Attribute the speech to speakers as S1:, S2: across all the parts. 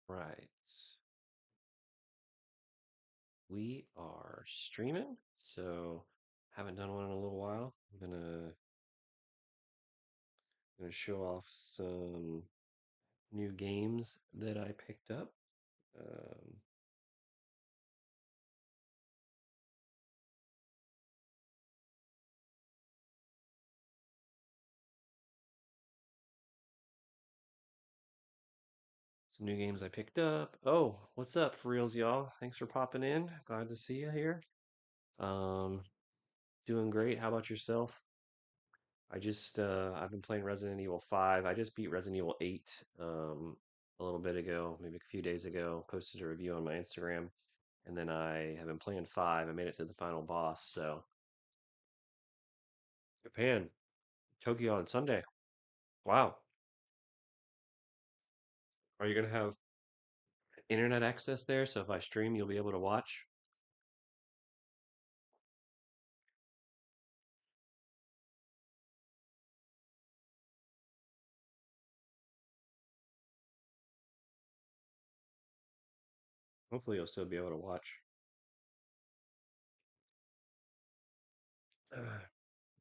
S1: Right. We are streaming, so haven't done one in a little while. I'm gonna show off some new games that I picked up. Um, some new games I picked up. Oh, what's up, for reals, y'all? Thanks for popping in. Glad to see you here. Um, Doing great. How about yourself? I've been playing Resident Evil 5. I just beat Resident Evil 8 a little bit ago, maybe a few days ago. Posted a review on my Instagram. And then I have been playing 5. I made it to the final boss. So Japan, Tokyo on Sunday. Wow. Are you gonna have internet access there? So if I stream, you'll be able to watch? Hopefully you'll still be able to watch.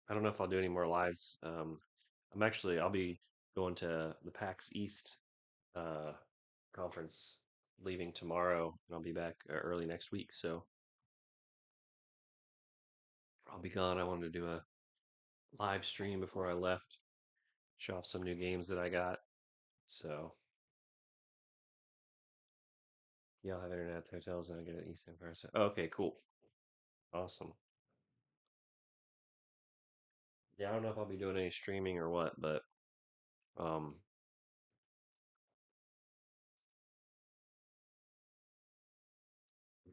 S1: I don't know if I'll do any more lives. I'll be going to the PAX East uh, conference leaving tomorrow, and I'll be back early next week. So I'll be gone. I wanted to do a live stream before I left, show off some new games that I got. So yeah, I'll have internet at the hotels and I get an East Empire. So okay, cool, awesome. Yeah, I don't know if I'll be doing any streaming or what, but um,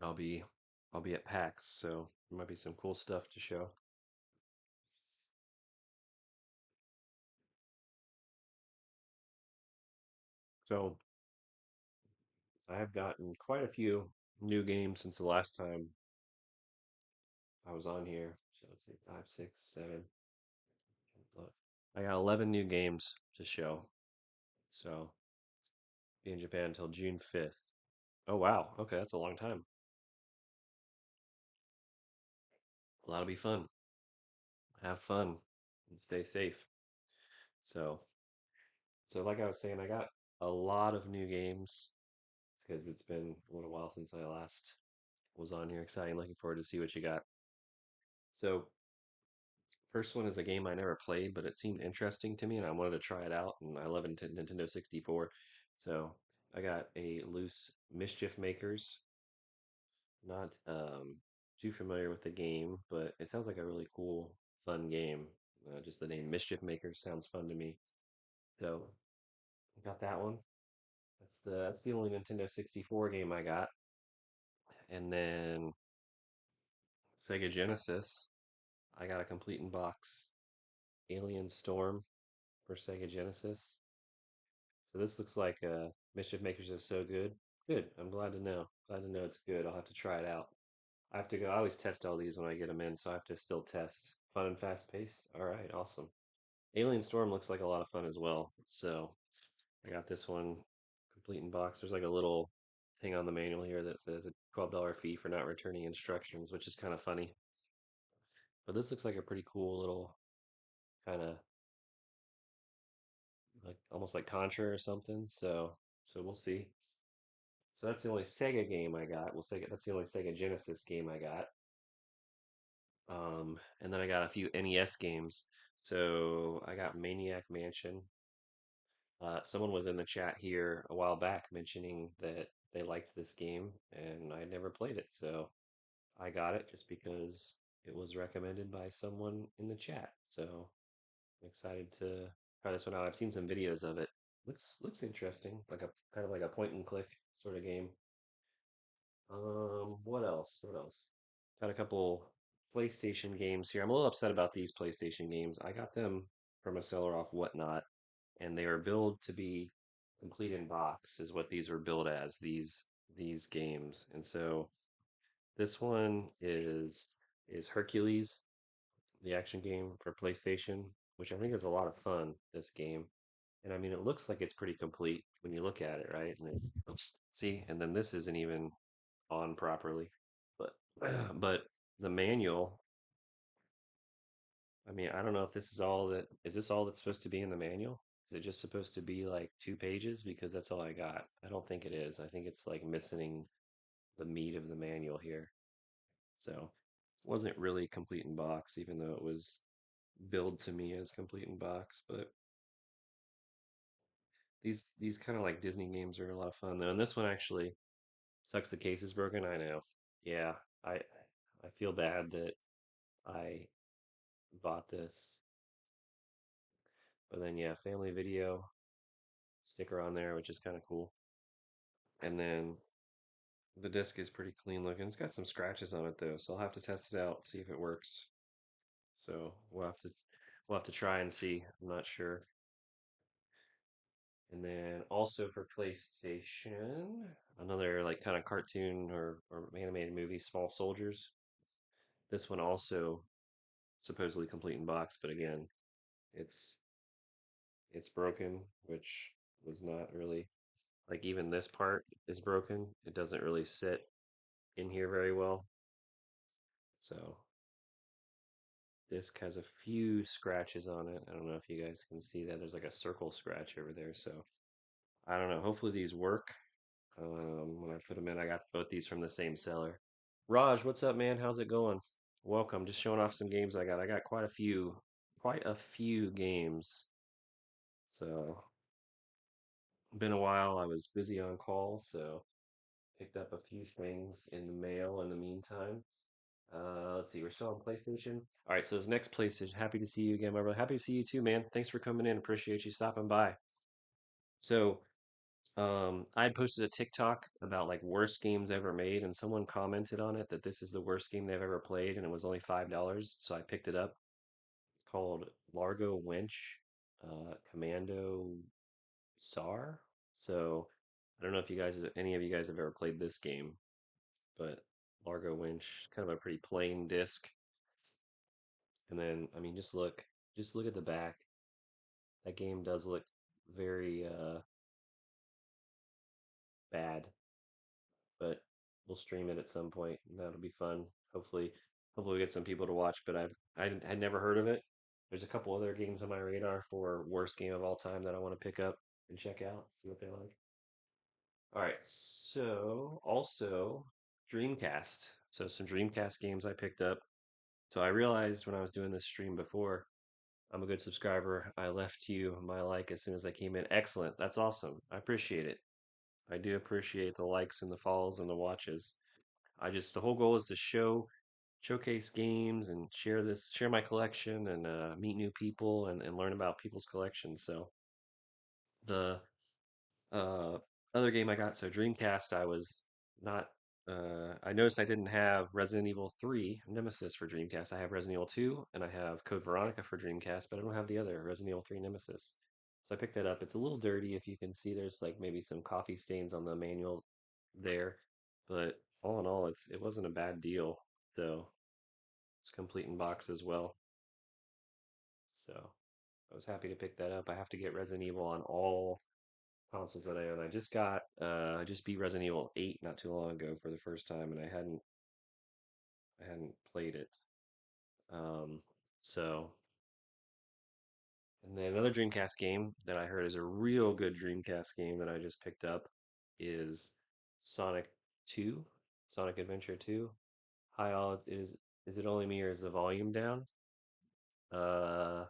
S1: I'll be I'll be at PAX, so there might be some cool stuff to show. So I have gotten quite a few new games since the last time I was on here. So let's see, five, six, seven. I got 11 new games to show. So be in Japan until June 5th. Oh wow. Okay, that's a long time. Well, that'll be fun. Have fun and stay safe. So, so like I was saying, I got a lot of new games because it's been a little while since I last was on here. Exciting. Looking forward to see what you got. So, first one is a game I never played, but it seemed interesting to me, and I wanted to try it out. And I love Nintendo 64, so I got a loose Mischief Makers. Not too familiar with the game, but it sounds like a really cool, fun game. Just the name Mischief Makers sounds fun to me. So I got that one. That's the only Nintendo 64 game I got. And then Sega Genesis, I got a complete in box Alien Storm for Sega Genesis. So this looks like Mischief Makers is so good. Good. I'm glad to know. Glad to know it's good. I'll have to try it out. I have to go. I always test all these when I get them in, so I have to still test. Fun and fast paced. All right, awesome. Alien Storm looks like a lot of fun as well. So I got this one complete in box. There's like a little thing on the manual here that says a $12 fee for not returning instructions, which is kind of funny. But this looks like a pretty cool little kind of like almost like Contra or something. So we'll see. So that's the only Sega game I got. We'll say that's the only Sega Genesis game I got. And then I got a few NES games. So I got Maniac Mansion. Someone was in the chat here a while back mentioning that they liked this game, and I had never played it. So I got it just because it was recommended by someone in the chat. So I'm excited to try this one out. I've seen some videos of it. Looks interesting, like a kind of like a point and click sort of game. What else? What else? Got a couple PlayStation games here. I'm a little upset about these PlayStation games. I got them from a seller off Whatnot, and they are billed to be complete in box, is what these were billed as, these games. And so this one is Hercules, the action game for PlayStation, which I think is a lot of fun, this game. And I mean, it looks like it's pretty complete when you look at it, right? And oops, see, and then this isn't even on properly. But but the manual, I mean, I don't know if this is all that is this all that's supposed to be in the manual? Is it just supposed to be like 2 pages? Because that's all I got. I don't think it is. I think it's like missing the meat of the manual here. So wasn't really complete in box, even though it was billed to me as complete in box. But these kind of like Disney games are a lot of fun though. And this one actually sucks the case is broken. I know. Yeah, I feel bad that I bought this. But then yeah, family video sticker on there, which is kind of cool. And then the disc is pretty clean looking. It's got some scratches on it though, so I'll have to test it out, see if it works. So we'll have to try and see. I'm not sure. And then also for PlayStation, another like kind of cartoon or animated movie, Small Soldiers. This one also supposedly complete in box, but again, it's it's broken, which was not really like even this part is broken. It doesn't really sit in here very well. So disc has a few scratches on it. I don't know if you guys can see that. There's like a circle scratch over there. So I don't know. Hopefully these work. When I put them in, I got both these from the same seller. Raj, what's up, man? How's it going? Welcome. Just showing off some games I got. I got quite a few games. So been a while. I was busy on call, so picked up a few things in the mail in the meantime. Let's see, we're still on PlayStation. All right, so this next PlayStation. Happy to see you again, my brother. Happy to see you too, man. Thanks for coming in. Appreciate you stopping by. So, I had posted a TikTok about like worst games ever made, and someone commented on it that this is the worst game they've ever played, and it was only $5. So I picked it up. It's called Largo Winch, Commando SAR. So I don't know if any of you guys have ever played this game, but Largo Winch, kind of a pretty plain disc. And then, I mean, just look at the back. That game does look very bad, but we'll stream it at some point, and that'll be fun. Hopefully we get some people to watch. But I had never heard of it. There's a couple other games on my radar for worst game of all time that I want to pick up and check out, see what they like. All right, so also Dreamcast. So some Dreamcast games I picked up. So I realized when I was doing this stream before, I'm a good subscriber. I left you my like as soon as I came in. Excellent. That's awesome. I appreciate it. I do appreciate the likes and the follows and the watches. The whole goal is to showcase games and share my collection and meet new people and learn about people's collections. So the uh, other game I got, so Dreamcast, I noticed I didn't have Resident Evil 3 Nemesis for Dreamcast. I have Resident Evil 2 and I have Code Veronica for Dreamcast, but I don't have the other Resident Evil 3 Nemesis. So I picked that up. It's a little dirty if you can see there's like maybe some coffee stains on the manual there, but all in all, it wasn't a bad deal. So it's complete in box as well. So I was happy to pick that up. I have to get Resident Evil on all consoles that I own. I just beat Resident Evil 8 not too long ago for the first time, and I hadn't played it. Um, so and then another Dreamcast game that I heard is a real good Dreamcast game that I just picked up is Sonic 2, Sonic Adventure 2. Hi all, is it only me or is the volume down? Uh,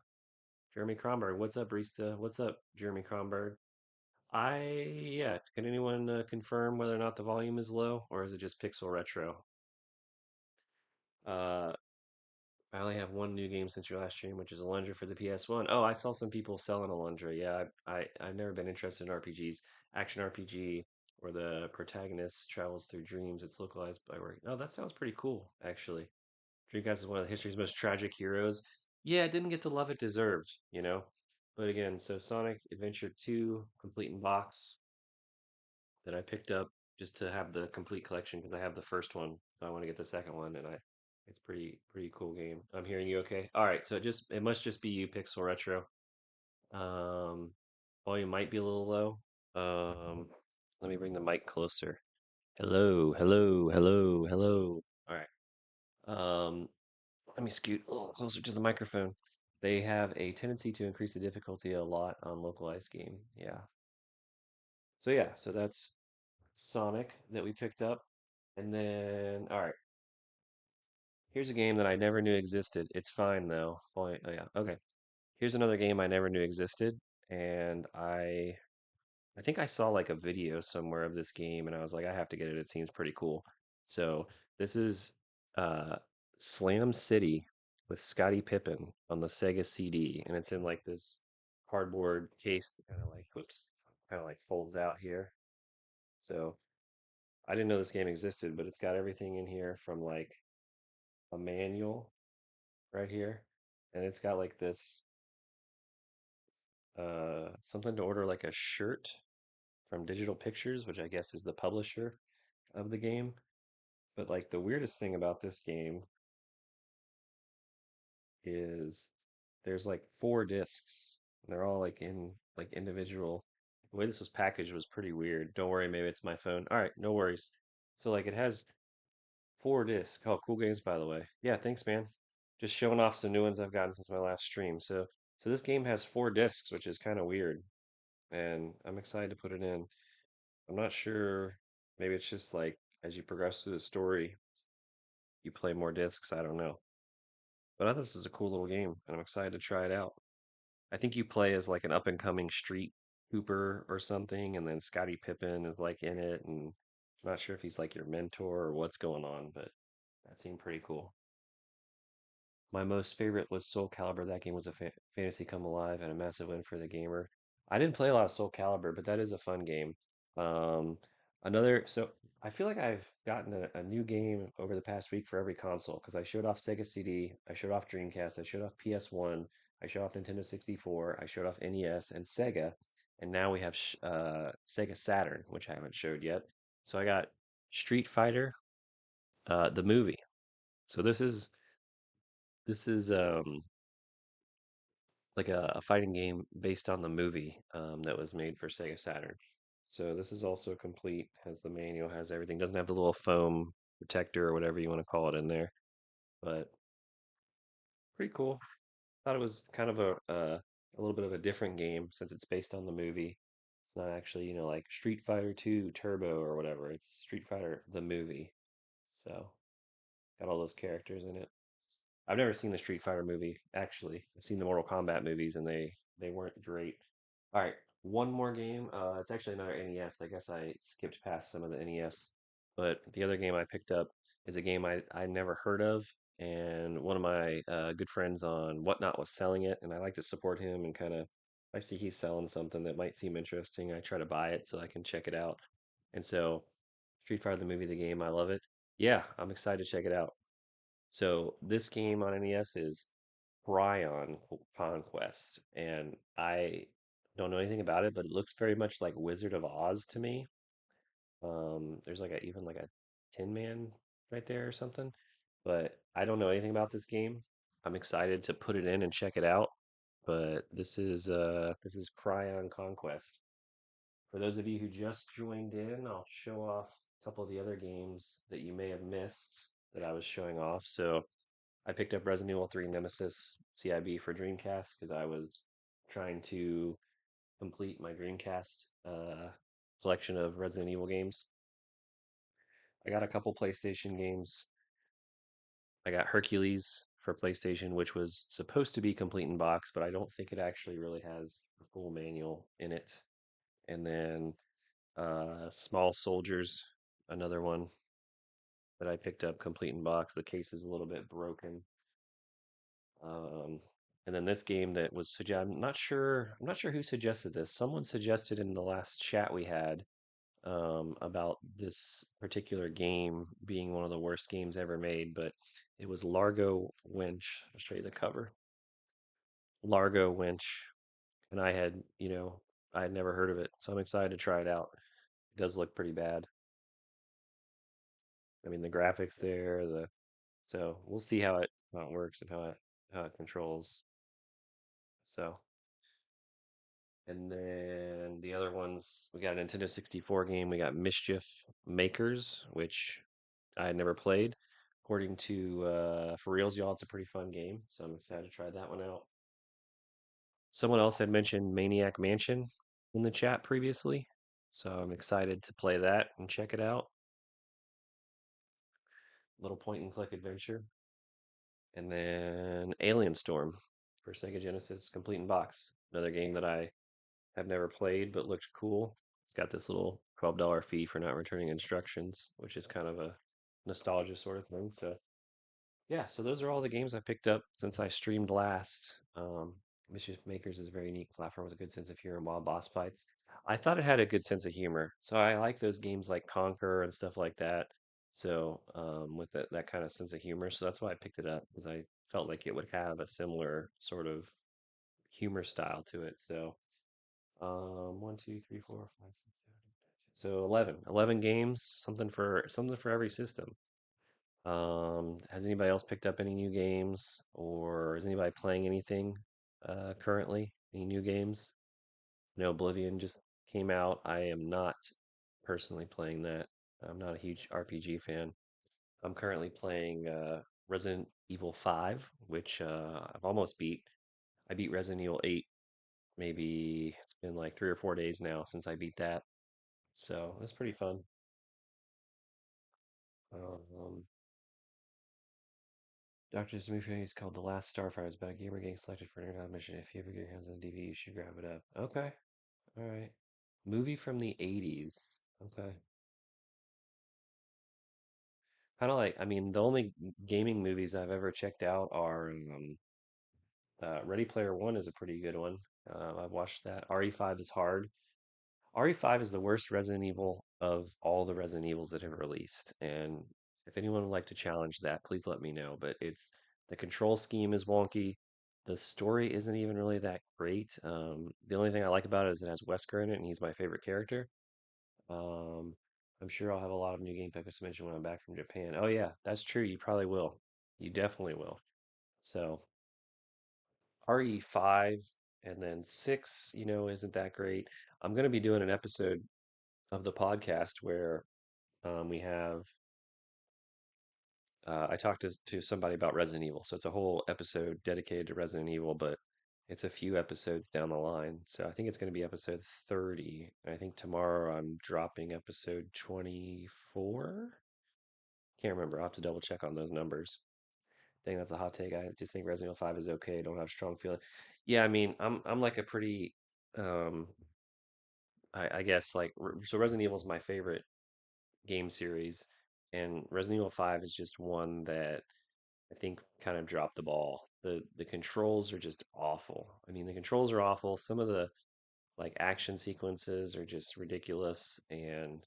S1: Jeremy Kronberg, what's up, Barista? What's up, Jeremy Kronberg? Yeah, can anyone confirm whether or not the volume is low or is it just Pixel Retro? Uh, I only have one new game since your last stream, which is Alundra for the PS1. Oh, I saw some people selling Alundra. Yeah, I've never been interested in RPGs. Action RPG where the protagonist travels through dreams. It's localized by work. Oh, that sounds pretty cool, actually. Dreamcast is one of the history's most tragic heroes. Yeah, it didn't get the love it deserved, you know? But again, so Sonic Adventure 2, complete in box, that I picked up just to have the complete collection because I have the first one. So I want to get the second one, and it's pretty cool game. I'm hearing you okay. All right, so it must just be you, Pixel Retro. Um, Volume might be a little low. Um, Let me bring the mic closer. Hello, hello, hello, hello. All right. Um, Let me scoot a little closer to the microphone. They have a tendency to increase the difficulty a lot on localized game. Yeah. So yeah, so that's Sonic that we picked up. And then, all right, here's a game that I never knew existed. It's fine though. Oh yeah, okay. Here's another game I never knew existed, and I think I saw like a video somewhere of this game, and I was like, I have to get it. It seems pretty cool. So this is uh, Slam City with Scottie Pippen on the Sega CD, and it's in like this cardboard case that kind of like, whoops, kind of like folds out here. So I didn't know this game existed, but it's got everything in here from like a manual right here, and it's got like this something to order like a shirt from Digital Pictures, which I guess is the publisher of the game. But like the weirdest thing about this game is there's like four discs. And they're all like in like individual. The way this was packaged was pretty weird. Don't worry, maybe it's my phone. All right, no worries. So like it has four discs. Oh, cool games by the way. Yeah, thanks, man. Just showing off some new ones I've gotten since my last stream. So this game has four discs, which is kind of weird, and I'm excited to put it in. I'm not sure. Maybe it's just like as you progress through the story, you play more discs. I don't know. But I thought this was a cool little game, and I'm excited to try it out. I think you play as like an up and coming street Cooper or something, and then Scottie Pippen is like in it, and I'm not sure if he's like your mentor or what's going on, but that seemed pretty cool. My most favorite was Soul Calibur. That game was a fantasy come alive and a massive win for the gamer. I didn't play a lot of Soul Calibur, but that is a fun game. Um, so I feel like I've gotten a new game over the past week for every console because I showed off Sega CD, I showed off Dreamcast, I showed off PS1, I showed off Nintendo 64, I showed off NES and Sega, and now we have Sega Saturn, which I haven't showed yet. So I got Street Fighter, the movie. So this is like a fighting game based on the movie that was made for Sega Saturn. So this is also complete, has the manual, has everything. Doesn't have the little foam protector or whatever you want to call it in there, but pretty cool. Thought it was kind of a little bit of a different game since it's based on the movie. It's not actually, like Street Fighter 2 Turbo or whatever. It's Street Fighter the movie. So got all those characters in it. I've never seen the Street Fighter movie, actually. I've seen the Mortal Kombat movies and they weren't great. All right, one more game. It's actually another NES. I guess I skipped past some of the NES, but the other game I picked up is a game I never heard of, and one of my good friends on Whatnot was selling it, and I like to support him and kind of I see he's selling something that might seem interesting. I try to buy it so I can check it out. And so Street Fighter the movie, the game, I love it. Yeah, I'm excited to check it out. So this game on NES is Cryon Conquest, and I don't know anything about it, but it looks very much like Wizard of Oz to me. There's like a even like a Tin Man right there or something, but I don't know anything about this game. I'm excited to put it in and check it out, but this is Cryon Conquest. For those of you who just joined in, I'll show off a couple of the other games that you may have missed that I was showing off. So I picked up Resident Evil 3 Nemesis CIB for Dreamcast because I was trying to complete my Dreamcast collection of Resident Evil games. I got a couple PlayStation games. I got Hercules for PlayStation, which was supposed to be complete in box, but I don't think it actually really has the full manual in it. And then Small Soldiers, another one that I picked up complete in box. The case is a little bit broken. Um, and then this game that was suggested, I'm not sure who suggested this. Someone suggested in the last chat we had about this particular game being one of the worst games ever made, but it was Largo Winch. I'll show you the cover. Largo Winch. And I had never heard of it, so I'm excited to try it out. It does look pretty bad. I mean, the graphics there, so we'll see how it works and how it controls. So And then the other ones, we got a Nintendo 64 game. We got Mischief Makers, which I had never played. According to For Reals Y'all, it's a pretty fun game, so I'm excited to try that one out. Someone else had mentioned Maniac Mansion in the chat previously, so I'm excited to play that and check it out. Little point and click adventure. And then Alien Storm for Sega Genesis, complete in box. Another game that I have never played but looked cool. It's got this little $12 fee for not returning instructions, which is kind of a nostalgia sort of thing. So yeah, so those are all the games I picked up since I streamed last. Mischief Makers is a very neat platform with a good sense of humor and wild boss fights. I thought it had a good sense of humor, so I like those games like Conquer and stuff like that. So with that kind of sense of humor, so that's why I picked it up because I felt like it would have a similar sort of humor style to it. So one, two, three, four, five, six, seven, eight, nine, 10. So 11 games, something for every system. Has anybody else picked up any new games, or is anybody playing anything currently? Any new games? I know Oblivion just came out. I am not personally playing that. I'm not a huge RPG fan. I'm currently playing Resident Evil 5, which I've almost beat. I beat Resident Evil 8. Maybe it's been like 3 or 4 days now since I beat that. So it's pretty fun. Um, Dr. Smoothie is called The Last Starfighter. It's about a gamer getting selected for an airline mission. If you ever get your hands on the DVD, you should grab it up. Okay. All right. Movie from the 80s. Okay. Kind of like, I mean, the only gaming movies I've ever checked out are Ready Player One is a pretty good one. I've watched that. RE5 is hard. RE5 is the worst Resident Evil of all the Resident Evils that have released. And if anyone would like to challenge that, please let me know. But it's the control scheme is wonky. The story isn't even really that great. The only thing I like about it is it has Wesker in it, and he's my favorite character. Um, I'm sure I'll have a lot of new game pickers to mention when I'm back from Japan. Oh yeah, that's true. You probably will. You definitely will. So RE5 and then 6, isn't that great. I'm going to be doing an episode of the podcast where we have I talked to somebody about Resident Evil, so it's a whole episode dedicated to Resident Evil, but it's a few episodes down the line. So I think it's going to be episode 30, and I think tomorrow I'm dropping episode 24. Can't remember. I'll have to double check on those numbers. Dang, that's a hot take. I just think Resident Evil 5 is okay. Don't have strong feeling. Yeah, I mean, I'm like a pretty um I guess like so Resident Evil is my favorite game series, and Resident Evil 5 is just one that I think kind of dropped the ball. The controls are just awful. I mean, the controls are awful. Some of the like action sequences are just ridiculous, and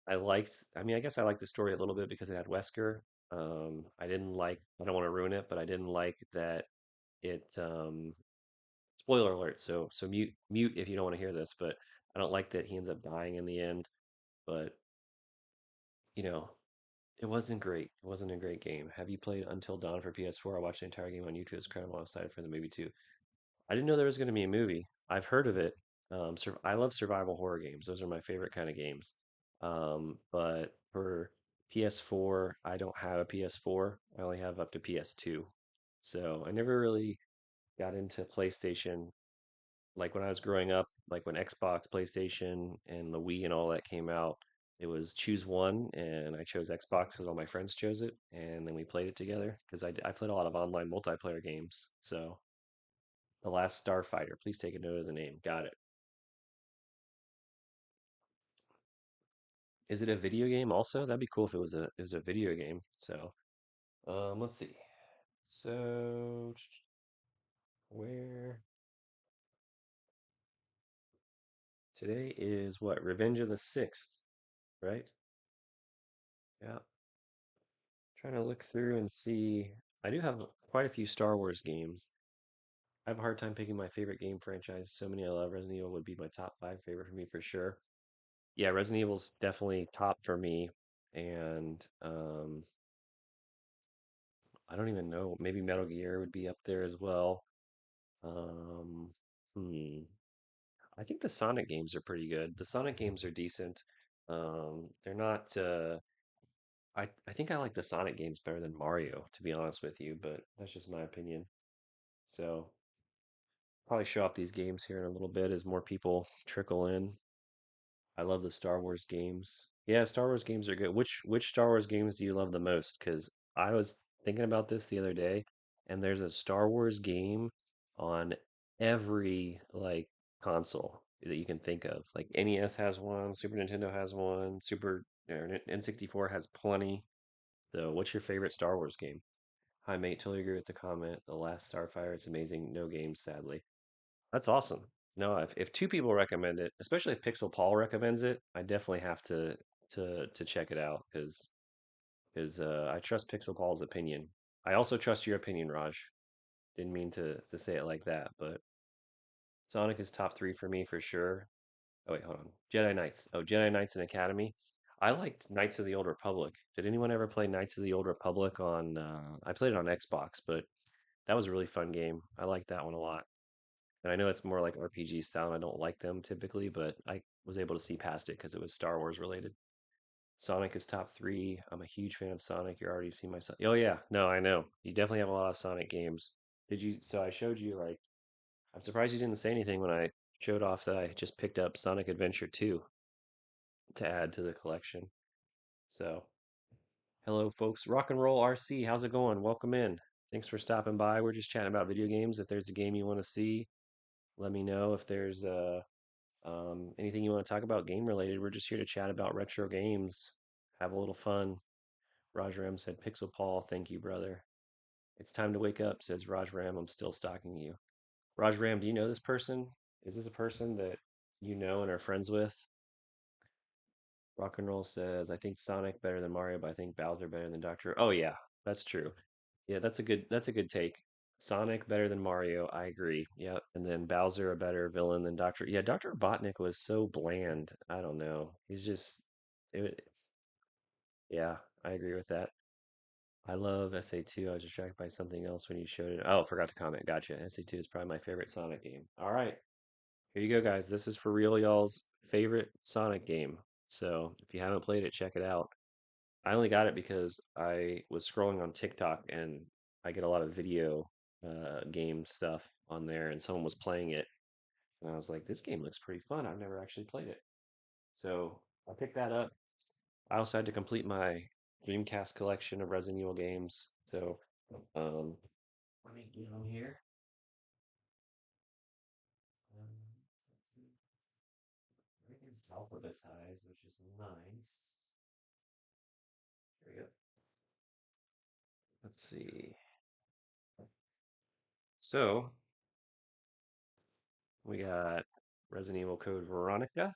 S1: I mean, I guess I liked the story a little bit because it had Wesker. I didn't like, I don't want to ruin it, but I didn't like that it spoiler alert, so mute if you don't want to hear this, but I don't like that he ends up dying in the end, but you know, it wasn't great. It wasn't a great game. Have you played Until Dawn for PS4? I watched the entire game on YouTube. It's incredible. I'm excited for the movie too. I didn't know there was going to be a movie. I've heard of it. I love survival horror games. Those are my favorite kind of games. But for PS4, I don't have a PS4. I only have up to PS2. So I never really got into PlayStation like when I was growing up, like when Xbox, PlayStation, and the Wii and all that came out, it was choose one, and I chose Xbox because all my friends chose it, and then we played it together because I played a lot of online multiplayer games. So, The Last Starfighter, please take a note of the name. Got it. Is it a video game also? That'd be cool if it was a video game. So, let's see. So, where today is what? Revenge of the Sixth, right? Yeah. Trying to look through and see. I do have quite a few Star Wars games. I have a hard time picking my favorite game franchise. So many I love. Resident Evil would be my top five favorite for me for sure. Yeah, Resident Evil's definitely top for me. And I don't even know. Maybe Metal Gear would be up there as well. Um, Hmm. I think the Sonic games are pretty good. The Sonic games are decent. They're not. I think I like the Sonic games better than Mario, to be honest with you, but that's just my opinion. So probably show off these games here in a little bit as more people trickle in. I love the Star Wars games. Yeah, Star Wars games are good. Which Star Wars games do you love the most? Because I was thinking about this the other day, and there's a Star Wars game on every like console that you can think of. Like NES has one, Super Nintendo has one, N64 has plenty. So, what's your favorite Star Wars game? Hi, mate. Totally agree with the comment. The Last Starfire, it's amazing. No games, sadly. That's awesome. No, if two people recommend it, especially if Pixel Paul recommends it, I definitely have to check it out because I trust Pixel Paul's opinion. I also trust your opinion, Raj. Didn't mean to say it like that, but Sonic is top three for me for sure. Oh wait, hold on. Jedi Knights. Oh, Jedi Knights and Academy. I liked Knights of the Old Republic. Did anyone ever play Knights of the Old Republic on? I played it on Xbox, but that was a really fun game. I liked that one a lot. And I know it's more like RPG style, and I don't like them typically, but I was able to see past it because it was Star Wars related. Sonic is top three. I'm a huge fan of Sonic. You already seen my son. Oh yeah, no, I know. You definitely have a lot of Sonic games. Did you? So I showed you like. I'm surprised you didn't say anything when I showed off that I just picked up Sonic Adventure 2 to add to the collection. So hello, folks. Rock and Roll RC, how's it going? Welcome in. Thanks for stopping by. We're just chatting about video games. If there's a game you want to see, let me know. If there's anything you want to talk about game related, we're just here to chat about retro games, have a little fun. Raj Ram said, Pixel Paul, thank you, brother. It's time to wake up, says Raj Ram. I'm still stalking you. Raj Ram, do you know this person? Is this a person that you know and are friends with? Rock and Roll says, I think Sonic better than Mario, but I think Bowser better than Doctor. Oh yeah, that's true. Yeah, that's a good take. Sonic better than Mario, I agree. Yep. And then Bowser a better villain than Doctor. Yeah, Dr. Robotnik was so bland. I don't know. He's just it, yeah, I agree with that. I love SA2. I was distracted by something else when you showed it. Oh, forgot to comment. Gotcha. SA2 is probably my favorite Sonic game. All right. Here you go, guys. This is for real, y'all's favorite Sonic game. So if you haven't played it, check it out. I only got it because I was scrolling on TikTok and I get a lot of video game stuff on there, and someone was playing it, and I was like, this game looks pretty fun. I've never actually played it. So I picked that up. I also had to complete my Dreamcast collection of Resident Evil games. So um, let me get on here. Um, Everything's alphabetized, which is nice. Here we go. Let's see. So we got Resident Evil Code Veronica,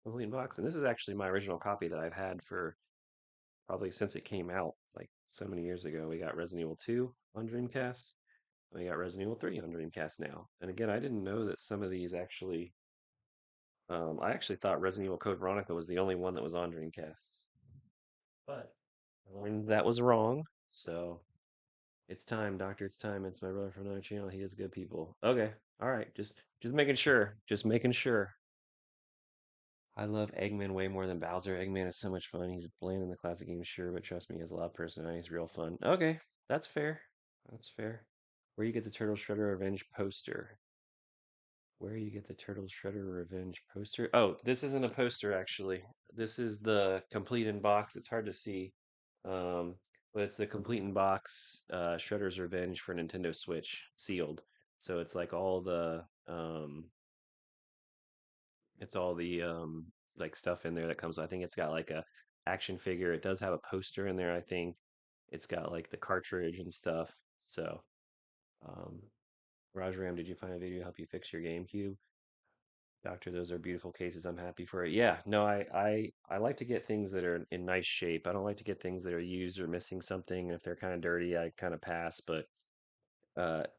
S1: complete box, and this is actually my original copy that I've had for probably since it came out, like so many years ago. We got Resident Evil 2 on Dreamcast, and we got Resident Evil 3 on Dreamcast now. And again, I didn't know that some of these actually. I actually thought Resident Evil Code Veronica was the only one that was on Dreamcast, but I learned that was wrong. So it's time, Doctor. It's time. It's my brother from another channel. He is good people. Okay. All right. Just making sure. Just making sure. I love Eggman way more than Bowser. Eggman is so much fun. He's bland in the classic games, sure, but trust me, he has a lot of personality. He's real fun. Okay, that's fair. That's fair. Where you get the Turtle Shredder Revenge poster? Where you get the Turtle Shredder Revenge poster? Oh, this isn't a poster actually. This is the complete in box. It's hard to see, um, but it's the complete in box Shredder's Revenge for Nintendo Switch sealed. So it's all the like stuff in there that comes. I think it's got like a action figure. It does have a poster in there. I think it's got like the cartridge and stuff. So, um, Raj Ram, did you find a video to help you fix your GameCube? Doctor, those are beautiful cases. I'm happy for it. Yeah, no, I like to get things that are in nice shape. I don't like to get things that are used or missing something. If they're kind of dirty, I kind of pass. But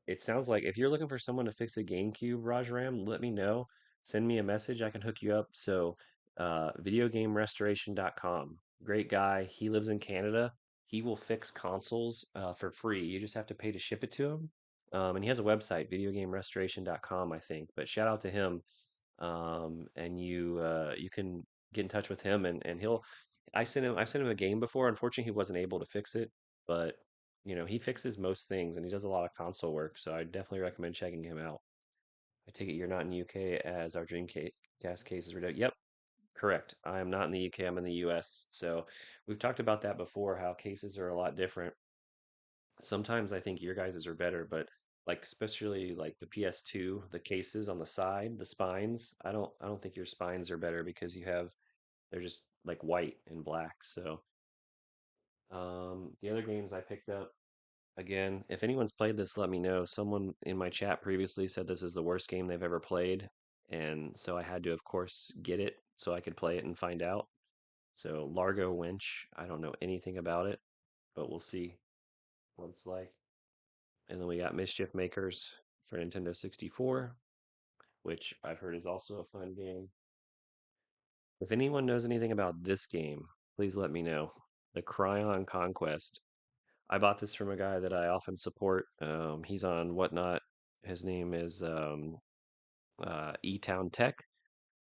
S1: it sounds like if you're looking for someone to fix a GameCube, Rajram, let me know. Send me a message. I can hook you up. So, videogamerestoration.com. Great guy. He lives in Canada. He will fix consoles for free. You just have to pay to ship it to him. And he has a website, videogamerestoration.com, I think. But shout out to him. And you can get in touch with him, and he'll. I sent him a game before. Unfortunately, he wasn't able to fix it, but he fixes most things, and he does a lot of console work. So I definitely recommend checking him out. I take it you're not in the UK as our Dreamcast case is redundant. Yep, correct. I am not in the UK. I'm in the US. So we've talked about that before, how cases are a lot different. Sometimes I think your guys's are better, but like especially like the PS2, the cases on the side, the spines, I don't think your spines are better because they're just like white and black. So the other games I picked up again, if anyone's played this, let me know. Someone in my chat previously said this is the worst game they've ever played, and so I had to, of course, get it so I could play it and find out. So Largo Winch, I don't know anything about it, but we'll see what it's like. And then we got Mischief Makers for Nintendo 64, which I've heard is also a fun game. If anyone knows anything about this game, please let me know. The Cryon Conquest. I bought this from a guy that I often support. He's on Whatnot. His name is E-Town Tech.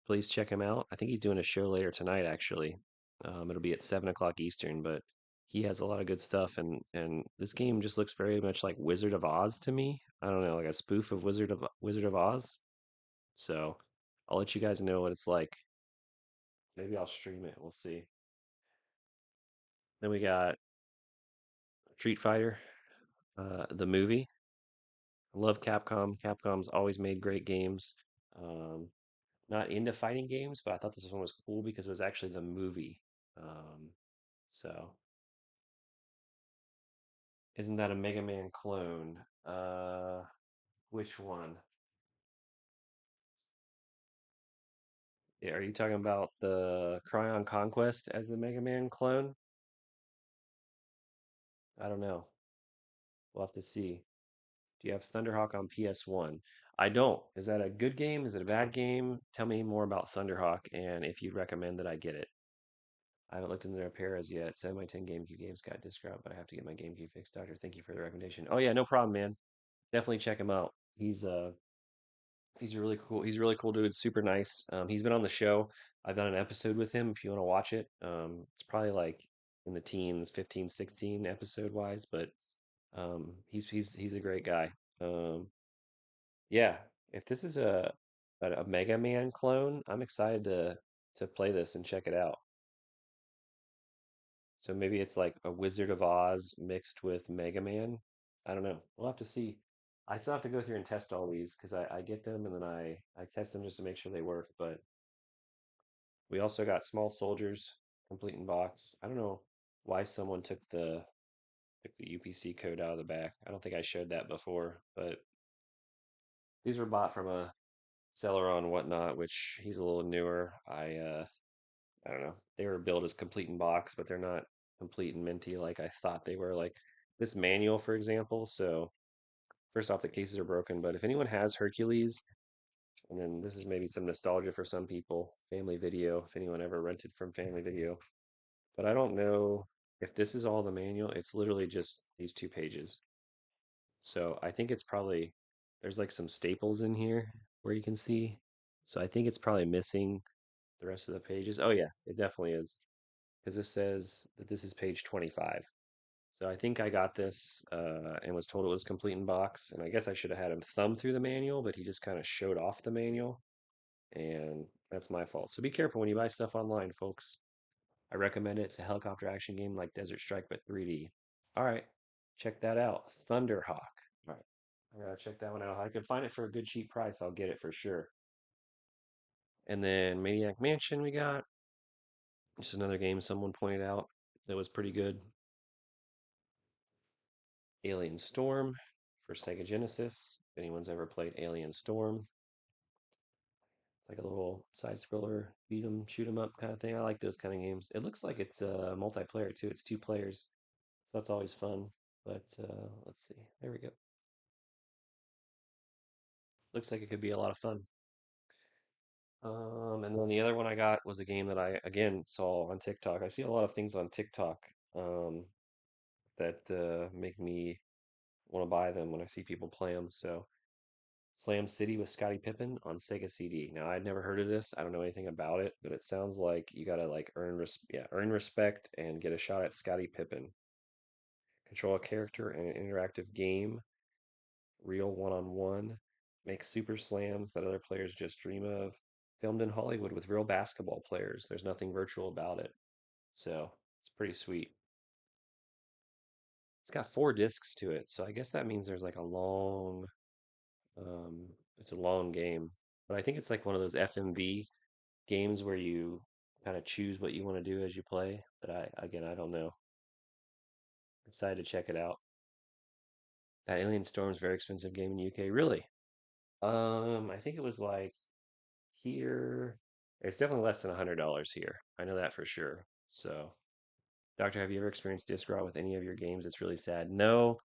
S1: Please check him out. I think he's doing a show later tonight, actually. It'll be at 7 o'clock Eastern, but he has a lot of good stuff, and this game just looks very much like Wizard of Oz to me. I don't know, like a spoof of Wizard of Oz. So I'll let you guys know what it's like. Maybe I'll stream it. We'll see. Then we got Street Fighter, the movie. I love Capcom. Capcom's always made great games. Um, Not into fighting games, but I thought this one was cool because it was actually the movie. Um, so isn't that a Mega Man clone? Which one? Yeah, are you talking about the Cryon Conquest as the Mega Man clone? I don't know. We'll have to see. Do you have Thunderhawk on PS1? I don't. Is that a good game? Is it a bad game? Tell me more about Thunderhawk and if you'd recommend that I get it. I haven't looked into their pairs yet. 7 by 10 GameCube games got disc out, but I have to get my GameCube fixed, Doctor. Thank you for the recommendation. Oh yeah, no problem, man. Definitely check him out. He's a really cool. He's a really cool dude. Super nice. He's been on the show. I've done an episode with him. If you want to watch it, it's probably like in the teens, 15, 16 episode wise. But he's a great guy. Um, yeah. If this is a Mega Man clone, I'm excited to play this and check it out. So maybe it's like a Wizard of Oz mixed with Mega Man. I don't know. We'll have to see. I still have to go through and test all these because I get them and then I test them just to make sure they work. But we also got Small Soldiers complete in box. I don't know why someone took the UPC code out of the back. I don't think I showed that before, but these were bought from a seller on Whatnot, which he's a little newer. I don't know. They were billed as complete in box, but they're not complete and minty like I thought they were. Like this manual, for example. So first off, the cases are broken. But if anyone has Hercules, and then this is maybe some nostalgia for some people, Family Video. If anyone ever rented from Family Video, but I don't know if this is all the manual. It's literally just these 2 pages. So I think it's probably there's like some staples in here where you can see. So I think it's probably missing the rest of the pages. Oh yeah, it definitely is. Because this says that this is page 25. So I think I got this and was told it was complete in box. And I guess I should have had him thumb through the manual, but he just kind of showed off the manual. And that's my fault. So be careful when you buy stuff online, folks. I recommend it. It's a helicopter action game like Desert Strike, but 3D. All right, check that out. Thunderhawk. All right, I gotta check that one out. I can find it for a good cheap price. I'll get it for sure. And then Maniac Mansion we got. Just another game someone pointed out that was pretty good. Alien Storm for Sega Genesis. If anyone's ever played Alien Storm, it's like a little side scroller, beat 'em, shoot 'em up kind of thing. I like those kind of games. It looks like it's multiplayer too. It's 2 players, so that's always fun. But let's see. There we go. Looks like it could be a lot of fun. And then the other one I got was a game that I again saw on TikTok. I see a lot of things on TikTok that make me want to buy them when I see people play them. So Slam City with Scottie Pippen on Sega CD. Now I'd never heard of this. I don't know anything about it, but it sounds like you gotta like earn respect and get a shot at Scottie Pippen. Control a character in an interactive game, real one-on-one, make super slams that other players just dream of. Filmed in Hollywood with real basketball players. There's nothing virtual about it. So it's pretty sweet. It's got 4 discs to it, so I guess that means there's like a long, um, it's a long game. But I think it's like one of those FMV games where you kind of choose what you want to do as you play. But I don't know. Excited to check it out. That Alien Storm's very expensive game in the UK. Really? I think it was like here. It's definitely less than $100 here. I know that for sure. So, Doctor, have you ever experienced disc rot with any of your games? It's really sad. No,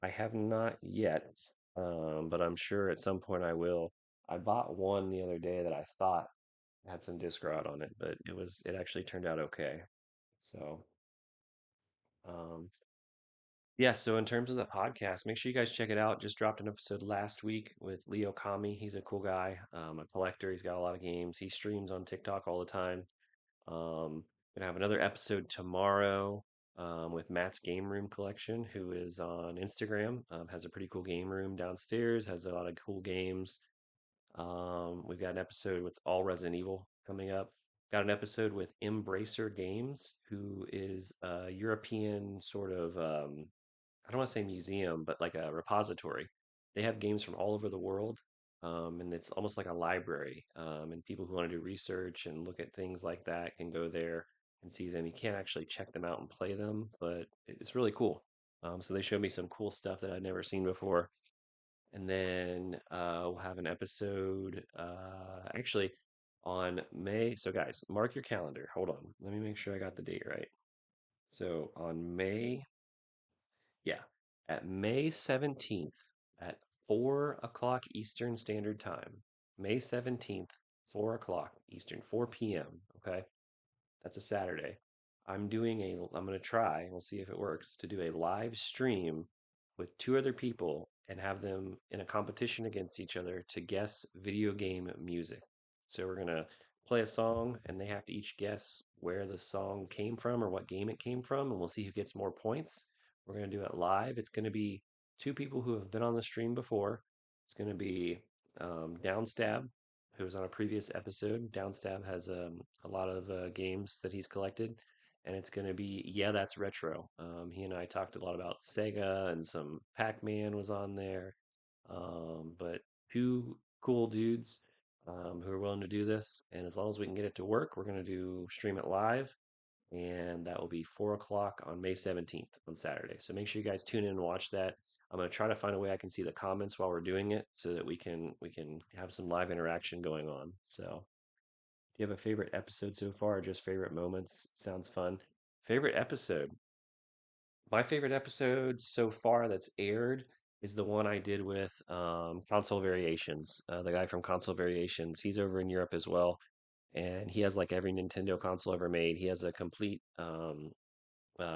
S1: I have not yet, but I'm sure at some point I will. I bought one the other day that I thought had some disc rot on it, but it actually turned out okay. So, um, yeah. So in terms of the podcast, make sure you guys check it out. Just dropped an episode last week with Leo Kami. He's a cool guy, a collector. He's got a lot of games. He streams on TikTok all the time. Gonna have another episode tomorrow with Matt's Game Room Collection, who is on Instagram. Has a pretty cool game room downstairs. Has a lot of cool games. We've got an episode with all Resident Evil coming up. Got an episode with Embracer Games, who is a European sort of I don't want to say museum, but like a repository. They have games from all over the world, and it's almost like a library. And people who want to do research and look at things like that can go there and see them. You can't actually check them out and play them, but it's really cool. So they showed me some cool stuff that I'd never seen before. And then we'll have an episode actually on May. So, guys, mark your calendar. Hold on. Let me make sure I got the date right. So, on May yeah, at May 17th at 4 o'clock Eastern Standard Time. May 17th, 4 o'clock Eastern, 4 p.m. Okay, that's a Saturday. I'm going to try, we'll see if it works, to do a live stream with 2 other people and have them in a competition against each other to guess video game music. So we're going to play a song and they have to each guess where the song came from or what game it came from, and we'll see who gets more points. We're going to do it live. It's going to be 2 people who have been on the stream before. It's going to be Downstab, who was on a previous episode. Downstab has a lot of games that he's collected, and it's going to be Yeah, That's Retro. He and I talked a lot about Sega, and some Pac-Man was on there. But 2 cool dudes who are willing to do this, and as long as we can get it to work, we're going to do stream it live, and that will be 4 o'clock on May 17th on Saturday. So make sure you guys tune in and watch that. I'm going to try to find a way I can see the comments while we're doing it so that we can have some live interaction going on. So, do you have a favorite episode so far, or just favorite moments? Sounds fun. Favorite episode. My favorite episode so far that's aired is the one I did with Console Variations. The guy from Console Variations, he's over in Europe as well, and he has like every Nintendo console ever made. He has a complete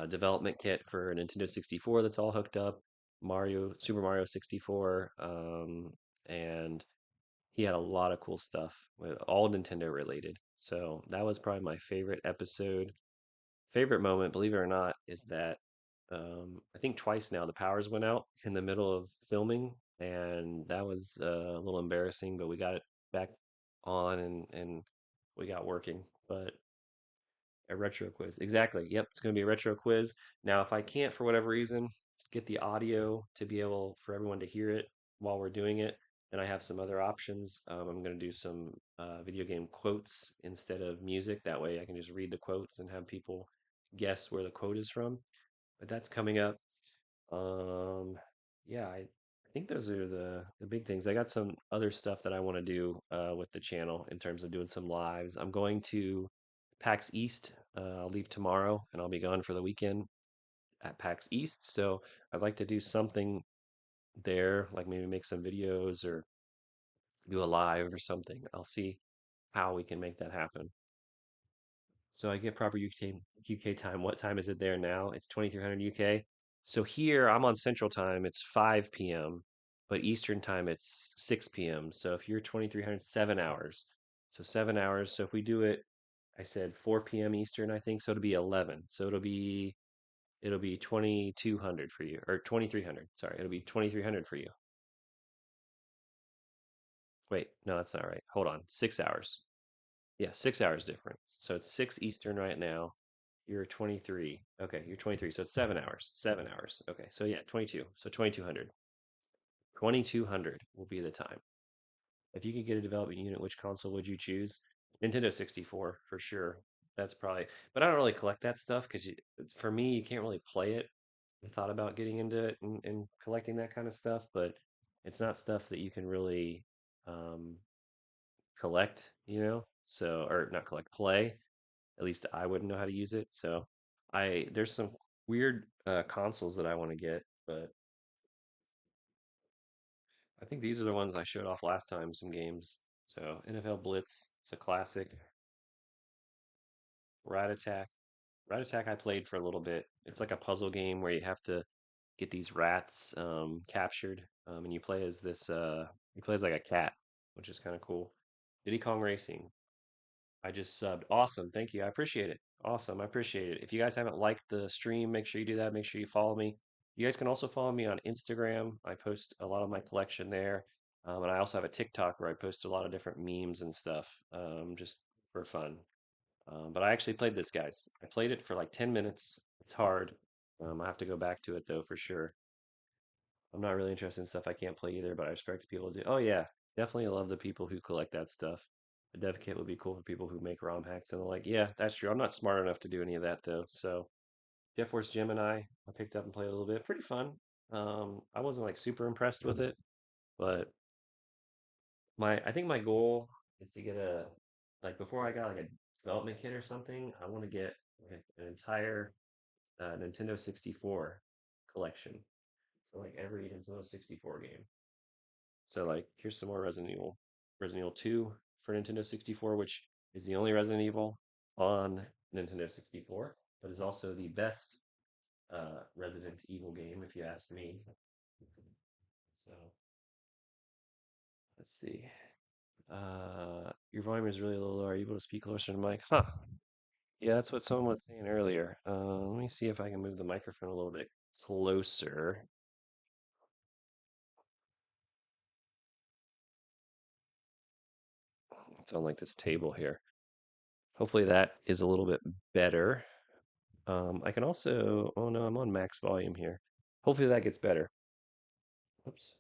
S1: development kit for a Nintendo 64 that's all hooked up, Super Mario 64, and he had a lot of cool stuff with all Nintendo related. So that was probably my favorite episode. Favorite moment, believe it or not, is that I think twice now the powers went out in the middle of filming, and that was a little embarrassing, but we got it back on and we got working. But a retro quiz. Exactly. Yep, it's going to be a retro quiz. Now, if I can't for whatever reason get the audio to be able for everyone to hear it while we're doing it, then I have some other options. I'm going to do some video game quotes instead of music. That way I can just read the quotes and have people guess where the quote is from. But that's coming up. Um, yeah, I think those are the big things. I got some other stuff that I want to do with the channel in terms of doing some lives. I'm going to PAX East. I'll leave tomorrow and I'll be gone for the weekend at PAX East. So I'd like to do something there, like maybe make some videos or do a live or something. I'll see how we can make that happen. So I get proper UK time. What time is it there now? It's 2300 UK. So here I'm on Central Time, it's 5 p.m., but Eastern Time it's 6 p.m. So if you're 2300, 7 hours. So 7 hours. So if we do it, I said 4 p.m. Eastern, I think, so it'll be 11. So it'll be 2200 for you, or 2300. Sorry, it'll be 2300 for you. Wait, no, that's not right. Hold on. 6 hours. Yeah, 6 hours difference. So it's 6 Eastern right now. You're 23. Okay, you're 23. So it's 7 hours. 7 hours. Okay, so yeah, 22. So 2200. 2200 will be the time. If you could get a development unit, which console would you choose? Nintendo 64 for sure. That's probably, but I don't really collect that stuff because for me, you can't really play it. I thought about getting into it and collecting that kind of stuff, but it's not stuff that you can really um, collect, So, or not collect, play. At least I wouldn't know how to use it. So, there's some weird consoles that I want to get, but I think these are the ones I showed off last time, some games. So NFL Blitz, it's a classic. Rat Attack. Rat Attack I played for a little bit. It's like a puzzle game where you have to get these rats captured, and you play as like a cat, which is kind of cool. Diddy Kong Racing. I just subbed. Awesome. Thank you. I appreciate it. Awesome. I appreciate it. If you guys haven't liked the stream, make sure you do that. Make sure you follow me. You guys can also follow me on Instagram. I post a lot of my collection there. And I also have a TikTok where I post a lot of different memes and stuff, just for fun. But I actually played this, guys. I played it for like 10 minutes. It's hard. I have to go back to it though, for sure. I'm not really interested in stuff I can't play either, but I respect people who do. Oh yeah, definitely love the people who collect that stuff. A dev kit would be cool for people who make ROM hacks and the like. Yeah, that's true. I'm not smart enough to do any of that though. So Jet Force Gemini, I picked up and played a little bit. Pretty fun. I wasn't like super impressed with it, but I think my goal is to get a like before I got like a development kit or something. I want to get like an entire Nintendo 64 collection. So like every Nintendo 64 game. So like here's some more Resident Evil. Resident Evil 2 for Nintendo 64, which is the only Resident Evil on Nintendo 64, but is also the best Resident Evil game, if you ask me. So let's see. Your volume is really low. Are you able to speak closer to the mic? Huh. Yeah, that's what someone was saying earlier. Let me see if I can move the microphone a little bit closer. It's on like this table here. Hopefully that is a little bit better. I can also, oh no, I'm on max volume here. Hopefully that gets better. Oops.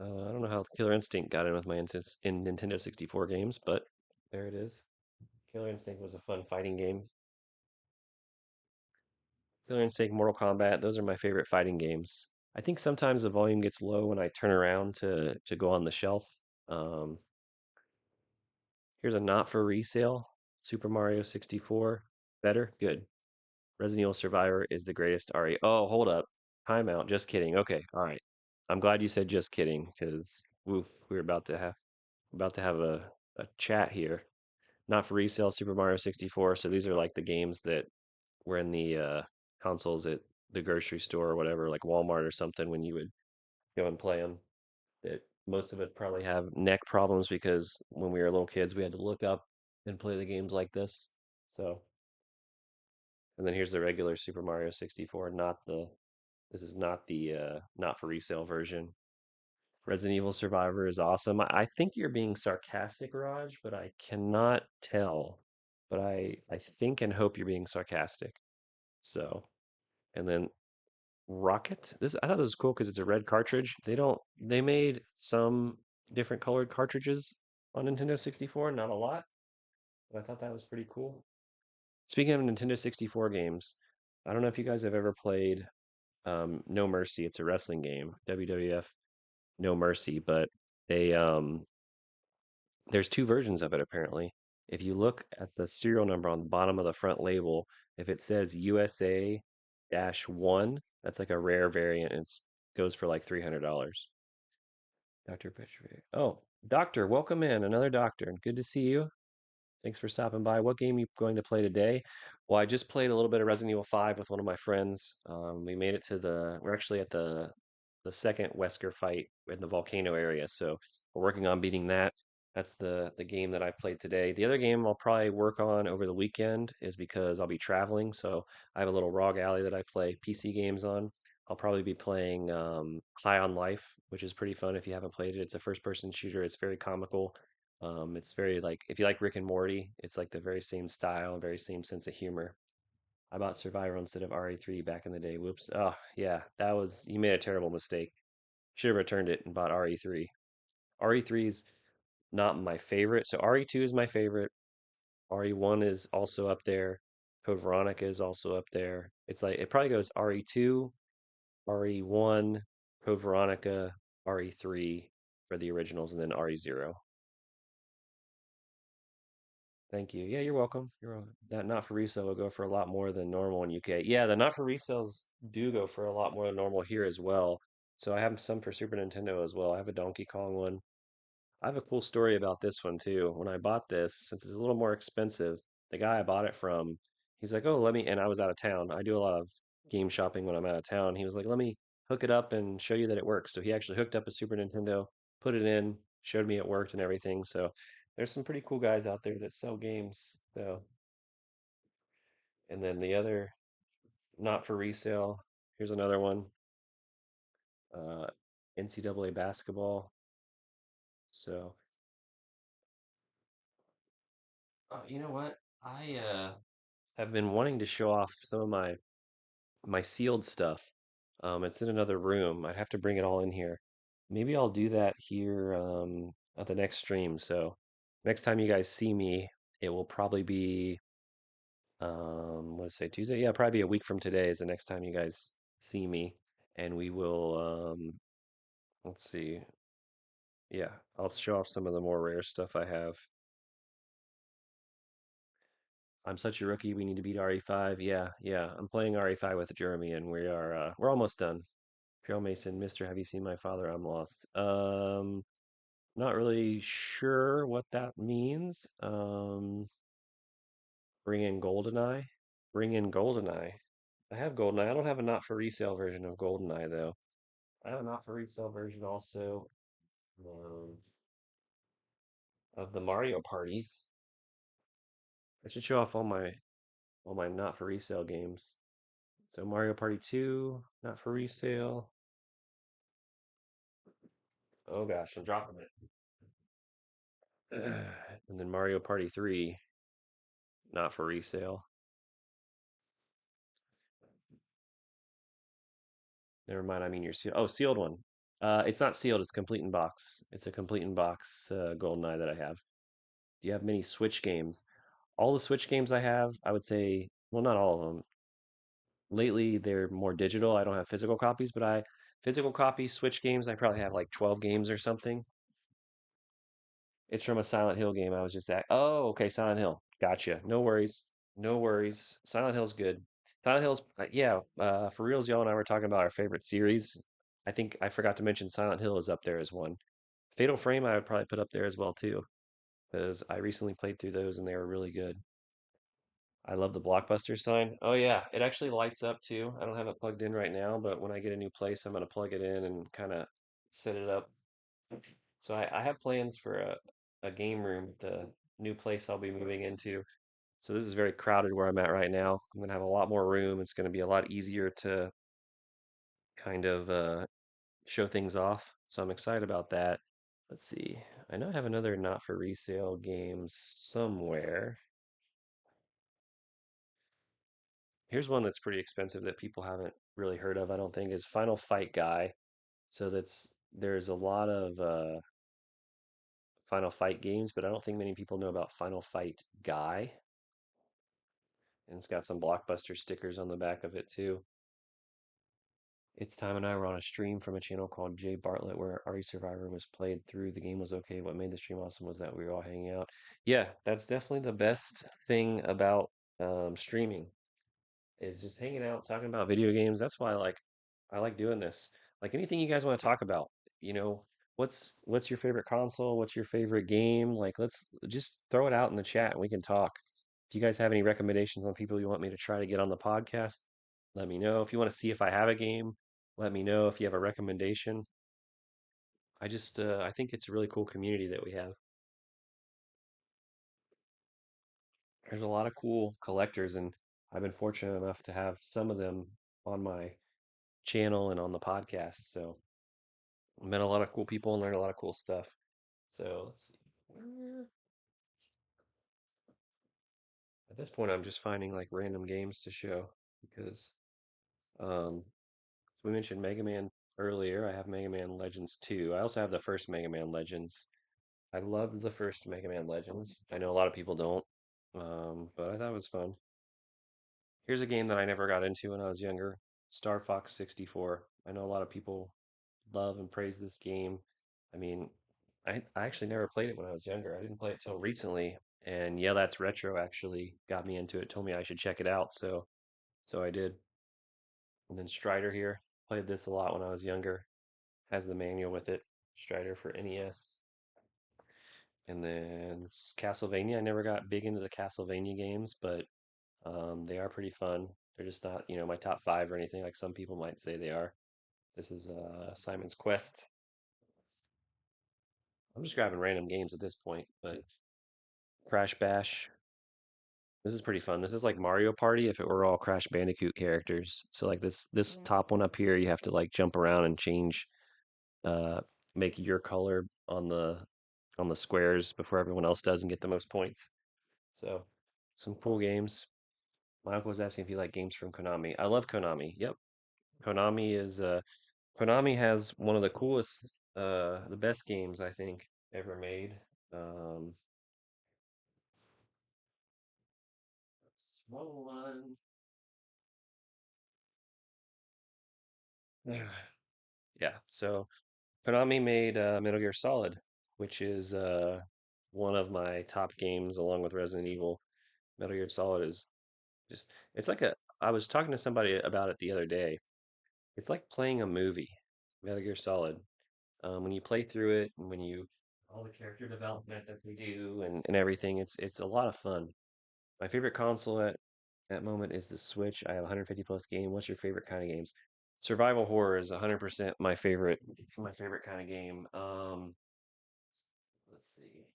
S1: I don't know how Killer Instinct got in with my in Nintendo 64 games, but there it is. Killer Instinct was a fun fighting game. Killer Instinct, Mortal Kombat, those are my favorite fighting games. I think sometimes the volume gets low when I turn around to go on the shelf. Um, Here's a not for resale Super Mario 64. Better? Good. Resident Evil Survivor is the greatest RE. Oh, hold up. Timeout. Just kidding. Okay, all right. I'm glad you said just kidding because woof, we're about to have a chat here. Not for resale Super Mario 64. So these are like the games that were in the consoles at the grocery store or whatever, like Walmart or something, when you would go and play them. That most of it probably have neck problems because when we were little kids, we had to look up and play the games like this. So, and then here's the regular Super Mario 64, not the this is not the not for resale version. Resident Evil Survivor is awesome. I think you're being sarcastic, Raj, but I cannot tell. But I think and hope you're being sarcastic. So, and then Rocket. This I thought this was cool because it's a red cartridge. They made some different colored cartridges on Nintendo 64, not a lot, but I thought that was pretty cool. Speaking of Nintendo 64 games, I don't know if you guys have ever played No Mercy. It's a wrestling game, WWF No Mercy, but they there's two versions of it apparently. If you look at the serial number on the bottom of the front label, if it says USA -1, that's like a rare variant and it goes for like $300. Dr. Petrovic. Oh, doctor, welcome in. Another doctor. Good to see you. Thanks for stopping by. What game are you going to play today? Well, I just played a little bit of Resident Evil 5 with one of my friends. We made it to we're actually at the second Wesker fight in the volcano area, so we're working on beating that. That's the game that I played today. The other game I'll probably work on over the weekend is because I'll be traveling, so I have a little ROG Alley that I play PC games on. I'll probably be playing High on Life, which is pretty fun if you haven't played it. It's a first-person shooter. It's very comical. It's very like if you like Rick and Morty, it's like the very same style and very same sense of humor. I bought Survivor instead of RE3 back in the day. Whoops. Oh, yeah, that was you made a terrible mistake. Should have returned it and bought RE3. RE3 is not my favorite. So RE2 is my favorite. RE1 is also up there. Code Veronica is also up there. It's like it probably goes RE2, RE1, Code Veronica, RE3 for the originals, and then RE0. Thank you. Yeah, you're welcome. That not for resale will go for a lot more than normal in UK. Yeah, the not for resales do go for a lot more than normal here as well. So I have some for Super Nintendo as well. I have a Donkey Kong one. I have a cool story about this one too. When I bought this, since it's a little more expensive, the guy I bought it from, he's like, "Oh, let me," and I was out of town. I do a lot of game shopping when I'm out of town. He was like, "Let me hook it up and show you that it works." So he actually hooked up a Super Nintendo, put it in, showed me it worked and everything. So there's some pretty cool guys out there that sell games. So, and then the other, not for resale, here's another one, uh, NCAA basketball. So, you know what? I have been wanting to show off some of my sealed stuff. It's in another room. I'd have to bring it all in here. Maybe I'll do that here at the next stream. So next time you guys see me, it will probably be what did I say, Tuesday? Yeah, probably be a week from today is the next time you guys see me, and we will let's see. Yeah, I'll show off some of the more rare stuff I have. I'm such a rookie. We need to beat RE5. Yeah, yeah. I'm playing RE5 with Jeremy, and we're almost done. Trail Mason, Mister, have you seen my father? I'm lost. Not really sure what that means. Bring in Goldeneye. Bring in Goldeneye. I have Goldeneye. I don't have a not for resale version of Goldeneye though. I have a not for resale version also um, of the Mario parties. I should show off all my not for resale games. So Mario Party 2, not for resale. Oh gosh, I'm dropping it. And then Mario Party 3, not for resale. Never mind, I mean your sealed. Oh, sealed one. It's not sealed, it's complete in box. It's a complete in box GoldenEye that I have. Do you have many Switch games? All the Switch games I have, I would say, well, not all of them. Lately, they're more digital. I don't have physical copies, but physical copy Switch games, I probably have like 12 games or something. It's from a Silent Hill game I was just at. Oh, okay, Silent Hill. Gotcha. No worries. No worries. Silent Hill's good. Silent Hill's, yeah, for reals, y'all and I were talking about our favorite series. I think I forgot to mention Silent Hill is up there as one. Fatal Frame, I would probably put up there as well too, because I recently played through those and they were really good. I love the Blockbuster sign. Oh yeah, it actually lights up too. I don't have it plugged in right now, but when I get a new place, I'm gonna plug it in and kind of set it up. So I have plans for a game room at the new place I'll be moving into. So this is very crowded where I'm at right now. I'm gonna have a lot more room. It's gonna be a lot easier to kind of show things off. So I'm excited about that. Let's see. I know I have another not for resale game somewhere. Here's one that's pretty expensive that people haven't really heard of, I don't think, is Final Fight Guy. So there's a lot of Final Fight games, but I don't think many people know about Final Fight Guy. And it's got some Blockbuster stickers on the back of it too. It's Time and I were on a stream from a channel called Jay Bartlett where RE Survivor was played through. The game was okay. What made the stream awesome was that we were all hanging out. Yeah, that's definitely the best thing about streaming is just hanging out, talking about video games. That's why I like doing this. Like anything you guys want to talk about, you know, what's your favorite console? What's your favorite game? Like, let's just throw it out in the chat and we can talk. If you guys have any recommendations on people you want me to try to get on the podcast, let me know. If you want to see if I have a game, let me know. If you have a recommendation, I think it's a really cool community that we have. There's a lot of cool collectors, and I've been fortunate enough to have some of them on my channel and on the podcast. So I met a lot of cool people and learned a lot of cool stuff. So let's see. At this point, I'm just finding like random games to show because, so we mentioned Mega Man earlier. I have Mega Man Legends 2. I also have the first Mega Man Legends. I loved the first Mega Man Legends. I know a lot of people don't, but I thought it was fun. Here's a game that I never got into when I was younger, Star Fox 64. I know a lot of people love and praise this game. I mean, I actually never played it when I was younger. I didn't play it till recently. And yeah, that's retro actually got me into it, told me I should check it out. So I did. And then Strider here, played this a lot when I was younger. Has the manual with it. Strider for NES. And then Castlevania. I never got big into the Castlevania games, but they are pretty fun. They're just not, my top five or anything like some people might say they are. This is Simon's Quest. I'm just grabbing random games at this point, but Crash Bash. This is pretty fun. This is like Mario Party if it were all Crash Bandicoot characters. So like this top one up here, you have to like jump around and change, uh, make your color on the squares before everyone else does and get the most points. So some cool games. My uncle was asking if you like games from Konami. I love Konami. Yep, Konami is Konami has one of the coolest, the best games I think ever made. Um, Small one. Yeah, so Konami made Metal Gear Solid, which is one of my top games along with Resident Evil. Metal Gear Solid is just, it's like a, I was talking to somebody about it the other day. It's like playing a movie, Metal Gear Solid. When you play through it and when you, all the character development that they do and everything, it's a lot of fun. My favorite console at that moment is the Switch. I have 150 plus game. What's your favorite kind of games? Survival horror is 100% my favorite kind of game. Let's see.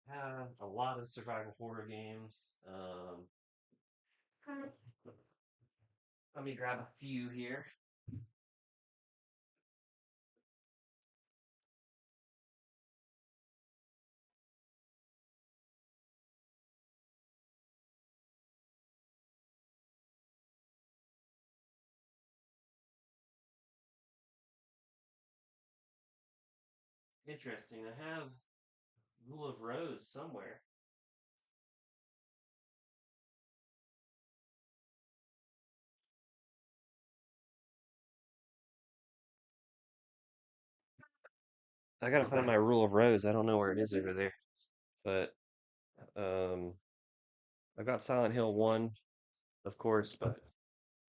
S1: Have a lot of survival horror games. Let me grab a few here. Interesting. I have Rule of Rose somewhere. I gotta find my Rule of Rose. I don't know where it is over there, but um, I got Silent Hill 1, of course, but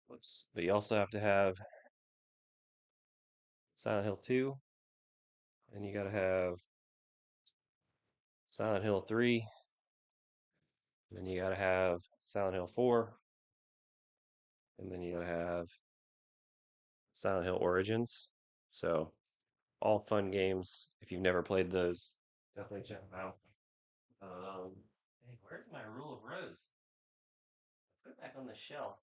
S1: whoops. But you also have to have Silent Hill 2, and you gotta have Silent Hill 3, and then you gotta have Silent Hill 4, and then you gotta have Silent Hill Origins. So all fun games. If you've never played those, definitely check them out. Um, hey, where's my Rule of Rose? Put it back on the shelf.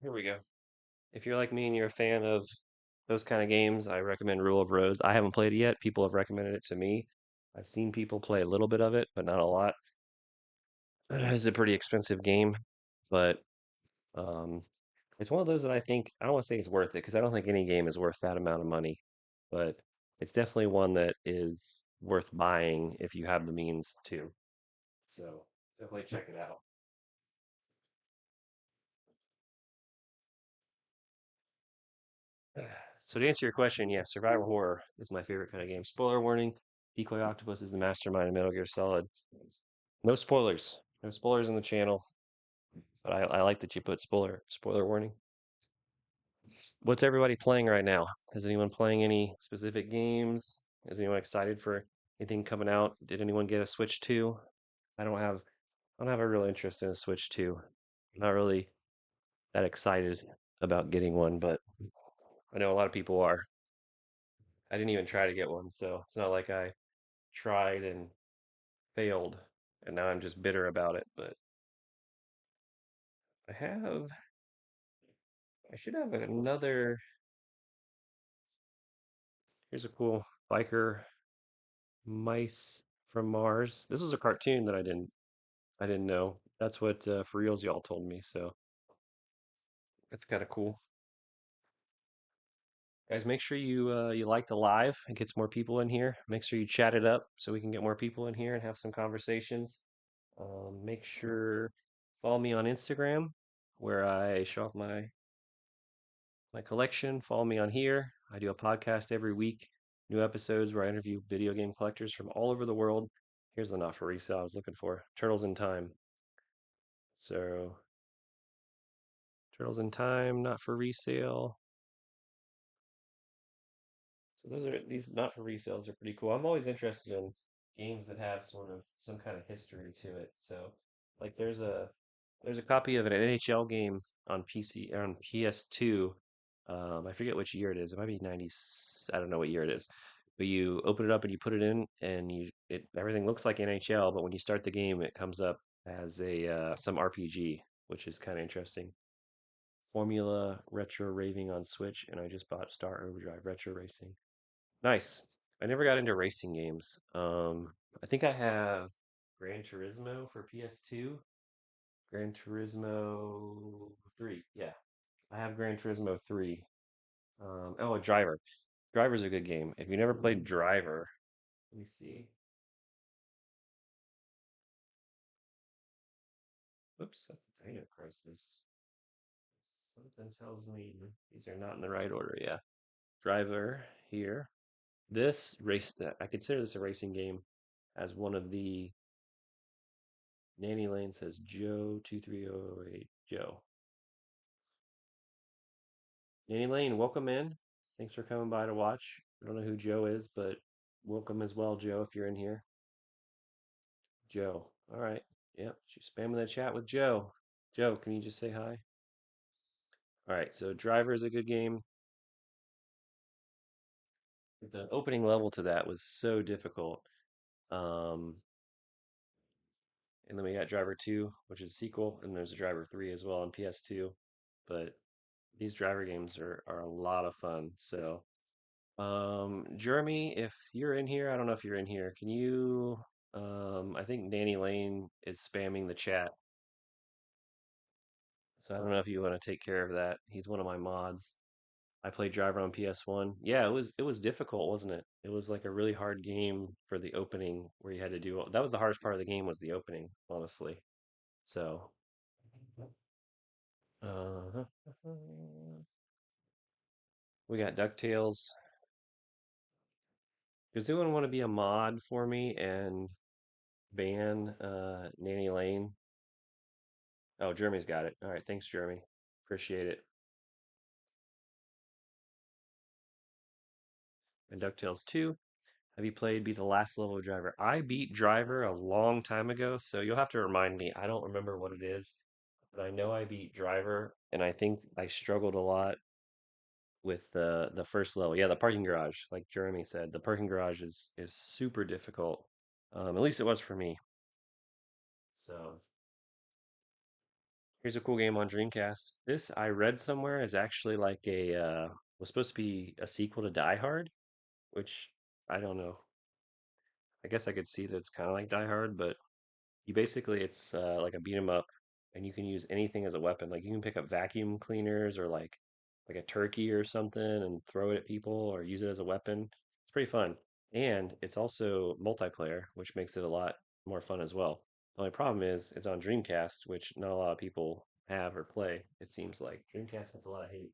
S1: Here we go. If you're like me and you're a fan of those kind of games, I recommend Rule of Rose. I haven't played it yet. People have recommended it to me. I've seen people play a little bit of it, but not a lot. It's a pretty expensive game, but um, it's one of those that I think I don't want to say it's worth it because I don't think any game is worth that amount of money, but it's definitely one that is worth buying if you have the means to. So definitely check it out. So to answer your question, yeah, survival horror is my favorite kind of game. Spoiler warning: Decoy Octopus is the mastermind of Metal Gear Solid. No spoilers. No spoilers in the channel. But I like that you put spoiler warning. What's everybody playing right now? Is anyone playing any specific games? Is anyone excited for anything coming out? Did anyone get a Switch 2? I don't have I don't have a real interest in a Switch 2. I'm not really that excited about getting one, but I know a lot of people are. I didn't even try to get one, so it's not like I tried and failed and now I'm just bitter about it. But I have I should have another. Here's a cool biker mice from Mars. This was a cartoon that I didn't know. That's what For Reals y'all told me, so that's kind of cool. Guys, make sure you like the live. It gets more people in here. Make sure you chat it up so we can get more people in here and have some conversations. Make sure follow me on Instagram where I show off my collection. Follow me on here. I do a podcast every week, new episodes where I interview video game collectors from all over the world. Here's the not for resale I was looking for. Turtles in Time. So Turtles in Time, not for resale. So those are these not for resales are pretty cool. I'm always interested in games that have sort of some kind of history to it. So like there's a copy of an NHL game on PC on PS2. I forget which year it is. It might be 90. I don't know what year it is. But you open it up and you put it in, and everything looks like NHL. But when you start the game, it comes up as a some RPG, which is kind of interesting. Formula Retro Raving on Switch, and I just bought Star Overdrive Retro Racing. Nice. I never got into racing games. I think I have Gran Turismo for PS2. Gran Turismo 3. Yeah, I have Gran Turismo 3. Oh, Driver. Driver's a good game. If you never played Driver, let me see. Oops, that's a Dino Crisis. Something tells me these are not in the right order. Yeah, Driver here. This race, I consider this a racing game as one of the. Nanny Lane says Joe 23008. Joe. Nanny Lane, welcome in. Thanks for coming by to watch. I don't know who Joe is, but welcome as well, Joe, if you're in here. Joe. All right. Yep. She's spamming the chat with Joe. Joe, can you just say hi? All right. So Driver is a good game. The opening level to that was so difficult. Um, and then we got Driver 2, which is a sequel, and there's a Driver 3 as well on PS2. But these driver games are a lot of fun. So Jeremy, if you're in here, I don't know if you're in here. Can you, I think Danny Lane is spamming the chat. So I don't know if you want to take care of that. He's one of my mods. I played Driver on PS1. Yeah, it was difficult, wasn't it? It was like a really hard game for the opening where you had to do that was the hardest part of the game was the opening, honestly. So, uh, we got DuckTales. Does anyone want to be a mod for me and ban Nanny Lane? Oh, Jeremy's got it. All right, thanks, Jeremy. Appreciate it. And DuckTales 2. Have you played Be the Last Level of Driver? I beat Driver a long time ago, so you'll have to remind me. I don't remember what it is, but I know I beat Driver, and I think I struggled a lot with the first level. Yeah, the parking garage, like Jeremy said, the parking garage is super difficult. At least it was for me. So here's a cool game on Dreamcast. This I read somewhere is actually like a was supposed to be a sequel to Die Hard, which I don't know. I guess I could see that it's kind of like Die Hard, but you basically it's like a beat 'em up, and you can use anything as a weapon. Like you can pick up vacuum cleaners or like a turkey or something and throw it at people or use it as a weapon. It's pretty fun, and it's also multiplayer, which makes it a lot more fun as well. The only problem is it's on Dreamcast, which not a lot of people have or play. It seems like Dreamcast gets a lot of hate.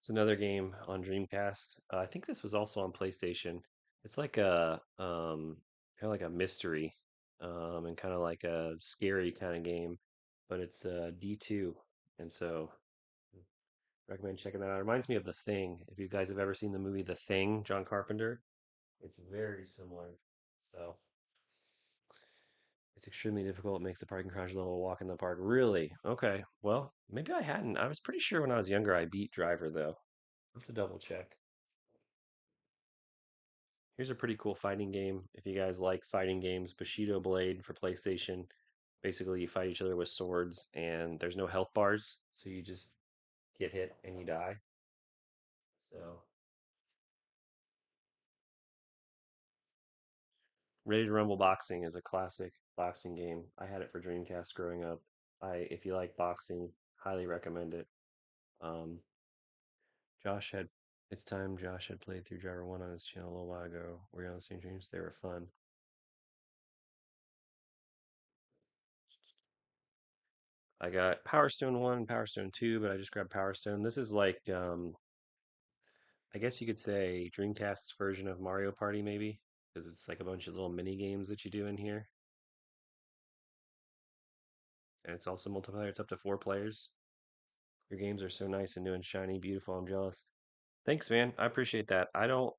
S1: It's another game on Dreamcast. I think this was also on PlayStation. It's like a kind of like a mystery, and kind of like a scary kind of game, but it's D2, and so recommend checking that out. It reminds me of The Thing. If you guys have ever seen the movie The Thing, John Carpenter, it's very similar. So it's extremely difficult. It makes the parking garage level walk in the park. Really? Okay. Well, maybe I hadn't. I was pretty sure when I was younger I beat Driver though. I'll have to double check. Here's a pretty cool fighting game. If you guys like fighting games, Bushido Blade for PlayStation. Basically, you fight each other with swords, and there's no health bars, so you just get hit and you die. So, Ready to Rumble Boxing is a classic boxing game. I had it for Dreamcast growing up. If you like boxing, highly recommend it. Um, Josh had, it's time Josh had played through Driver 1 on his channel a little while ago. Were you on the same dreams? They were fun. I got Power Stone 1 and Power Stone 2, but I just grabbed Power Stone. This is like, I guess you could say Dreamcast's version of Mario Party, maybe, because it's like a bunch of little mini games that you do in here. And it's also multiplayer. It's up to 4 players. Your games are so nice and new and shiny, beautiful. I'm jealous. Thanks, man. I appreciate that. I don't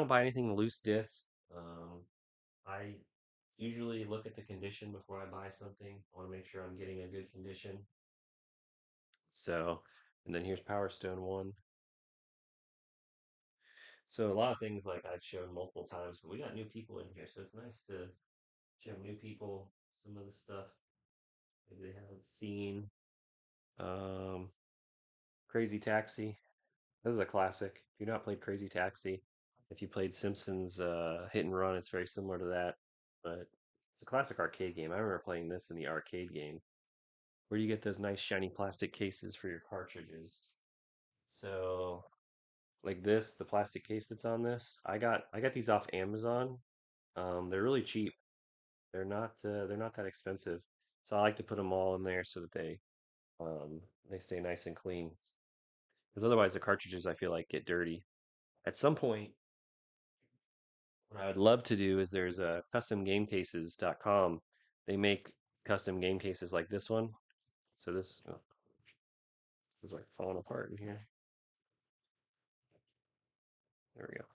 S1: buy anything loose disc. Um, I usually look at the condition before I buy something. I want to make sure I'm getting a good condition. So, and then here's Power Stone 1. So a lot of things like I've shown multiple times, but we got new people in here, so it's nice to show new people some of the stuff maybe they haven't seen. Um, Crazy Taxi. This is a classic. If you've not played Crazy Taxi, if you played Simpsons Hit and Run, it's very similar to that, but it's a classic arcade game. I remember playing this in the arcade game, where you get those nice shiny plastic cases for your cartridges. So like this, the plastic case that's on this, I got these off Amazon. They're really cheap. They're not that expensive. So I like to put them all in there so that they stay nice and clean. Because otherwise the cartridges I feel like get dirty. At some point, what I would love to do is there's a customgamecases.com. They make custom game cases like this one. So this is like falling apart in here. There we go.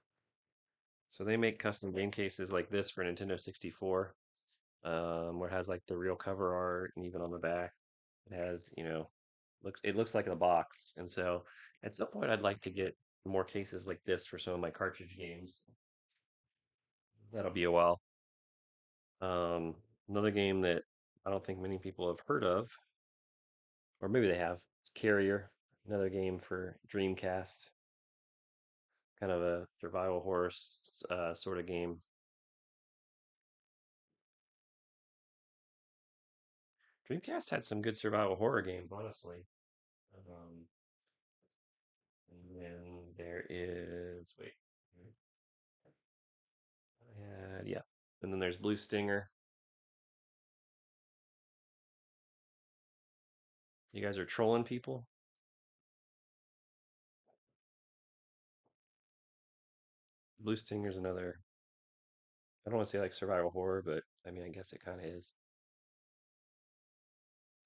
S1: So they make custom game cases like this for Nintendo 64, where it has like the real cover art and even on the back it has, it looks like a box. And so at some point I'd like to get more cases like this for some of my cartridge games. That'll be a while. Um, Another game that I don't think many people have heard of, or maybe they have, it's Carrier, another game for Dreamcast, kind of a survival horror sort of game. Dreamcast had some good survival horror games, honestly. Um, and then there is, wait, yeah. And then there's Blue Stinger. You guys are trolling people. Blue Stinger's another. I don't want to say like survival horror, but I mean, I guess it kind of is.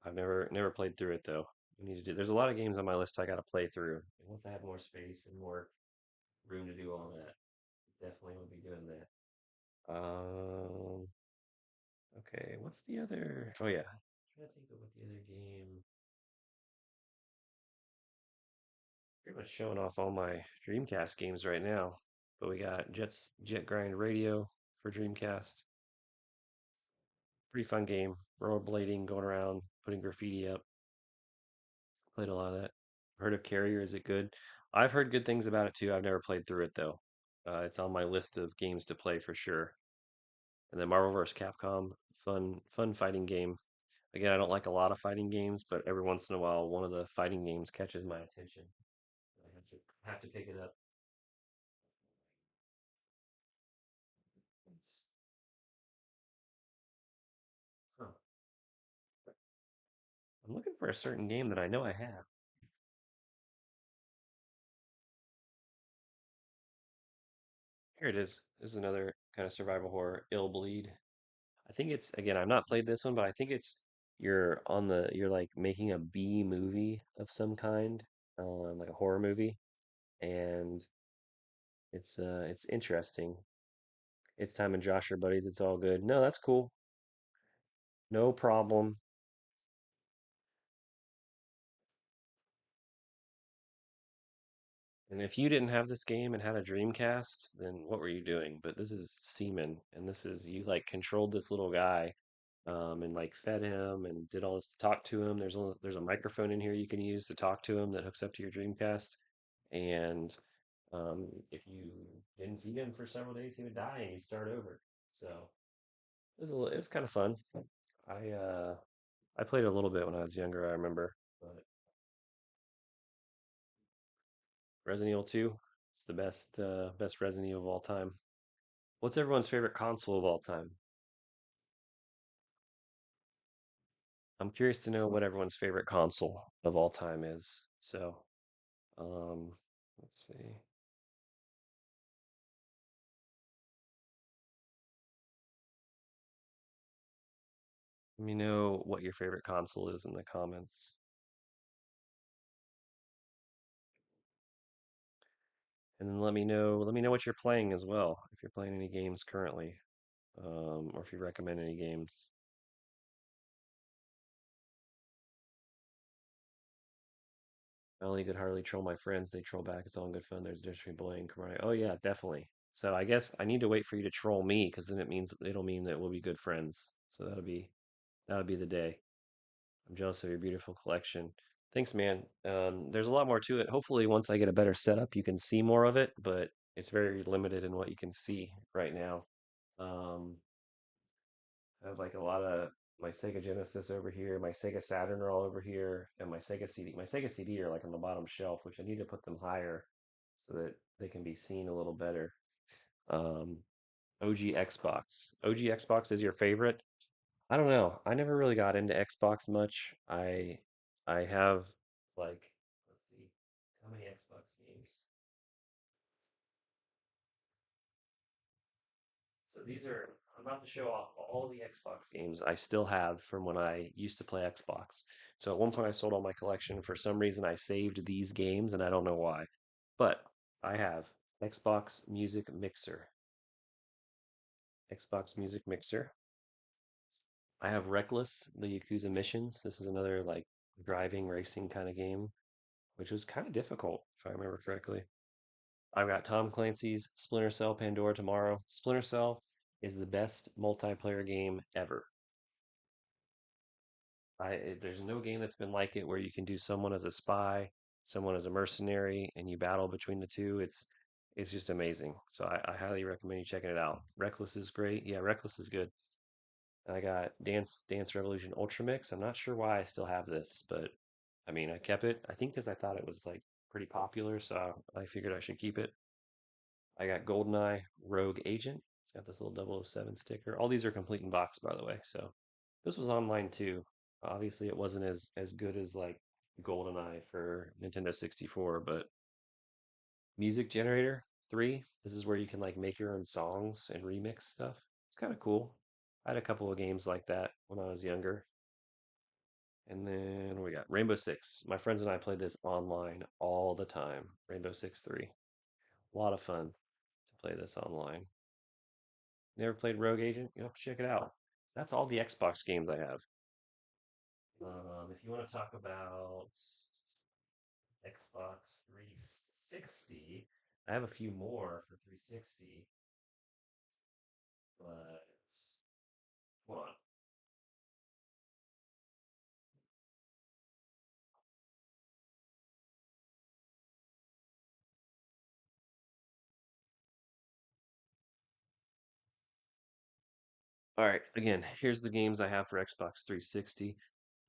S1: I've never played through it though. I need to do. There's a lot of games on my list I got to play through. And once I have more space and more room to do all that, definitely will be doing that. Okay, what's the other? Oh yeah, I'm trying to think of what the other game. Pretty much showing off all my Dreamcast games right now. But we got Jet Grind Radio for Dreamcast. Pretty fun game. Rollerblading, going around, putting graffiti up. Played a lot of that. Heard of Carrier? Is it good? I've heard good things about it too. I've never played through it though. It's on my list of games to play for sure. And then Marvel vs. Capcom, fun fighting game. Again, I don't like a lot of fighting games, but every once in a while, one of the fighting games catches my attention. I have to pick it up. Huh. I'm looking for a certain game that I know I have. Here it is. This is another kind of survival horror, Ill Bleed. I think it's again, I've not played this one, but I think it's you're like making a B movie of some kind, like a horror movie, and it's interesting. It's Time and Josh are buddies. It's all good. No, that's cool. No problem. And if you didn't have this game and had a Dreamcast, then what were you doing? But this is Seaman, and this is you like controlled this little guy, and like fed him and did all this to talk to him. There's a microphone in here you can use to talk to him that hooks up to your Dreamcast. And if you didn't feed him for several days, he would die and he'd start over. So it was kind of fun. I uh, I played a little bit when I was younger, I remember. But Resident Evil 2, it's the best Resident Evil of all time. What's everyone's favorite console of all time? I'm curious to know what everyone's favorite console of all time is. So, um, let's see. Let me know what your favorite console is in the comments. And then let me know what you're playing as well, if you're playing any games currently, or if you recommend any games. I only could hardly troll my friends. They troll back. It's all in good fun. There's a difference between bullying and camaraderie. Oh yeah, definitely. So I guess I need to wait for you to troll me because then it'll mean that we'll be good friends. So that'll be the day. I'm jealous of your beautiful collection. Thanks, man. There's a lot more to it. Hopefully, once I get a better setup, you can see more of it, but it's very limited in what you can see right now. Um, I have like a lot of my Sega Genesis over here, my Sega Saturn are all over here, and my Sega CD. My Sega CD are like on the bottom shelf, which I need to put them higher so that they can be seen a little better. Um, OG Xbox. OG Xbox is your favorite? I don't know. I never really got into Xbox much. I have like let's see, how many Xbox games? So these are I'm about to show off all the Xbox games I still have from when I used to play Xbox. So at one point I sold all my collection. For some reason I saved these games and I don't know why. But I have Xbox Music Mixer. Xbox Music Mixer. I have Reckless, the Yakuza Missions. This is another like driving racing kind of game, which was kind of difficult, if I remember correctly. I've got Tom Clancy's Splinter Cell Pandora Tomorrow. Splinter Cell is the best multiplayer game ever. There's no game that's been like it where you can do someone as a spy, someone as a mercenary, and you battle between the two. It's just amazing. So I highly recommend you checking it out. Reckless is great. Yeah, Reckless is good. I got Dance Revolution Ultra Mix. I'm not sure why I still have this, but I mean, I kept it. I think because I thought it was like pretty popular, so I figured I should keep it. I got GoldenEye Rogue Agent. It's got this little 007 sticker. All these are complete in box, by the way. So this was online too. Obviously, it wasn't as good as like GoldenEye for Nintendo 64, but Music Generator 3. This is where you can like make your own songs and remix stuff. It's kind of cool. I had a couple of games like that when I was younger. And then we got Rainbow Six. My friends and I played this online all the time. Rainbow Six 3. A lot of fun to play this online. Never played Rogue Agent? You have to check it out. That's all the Xbox games I have. If you want to talk about Xbox 360, I have a few more for 360, but hold on. All right, again, here's the games I have for Xbox 360.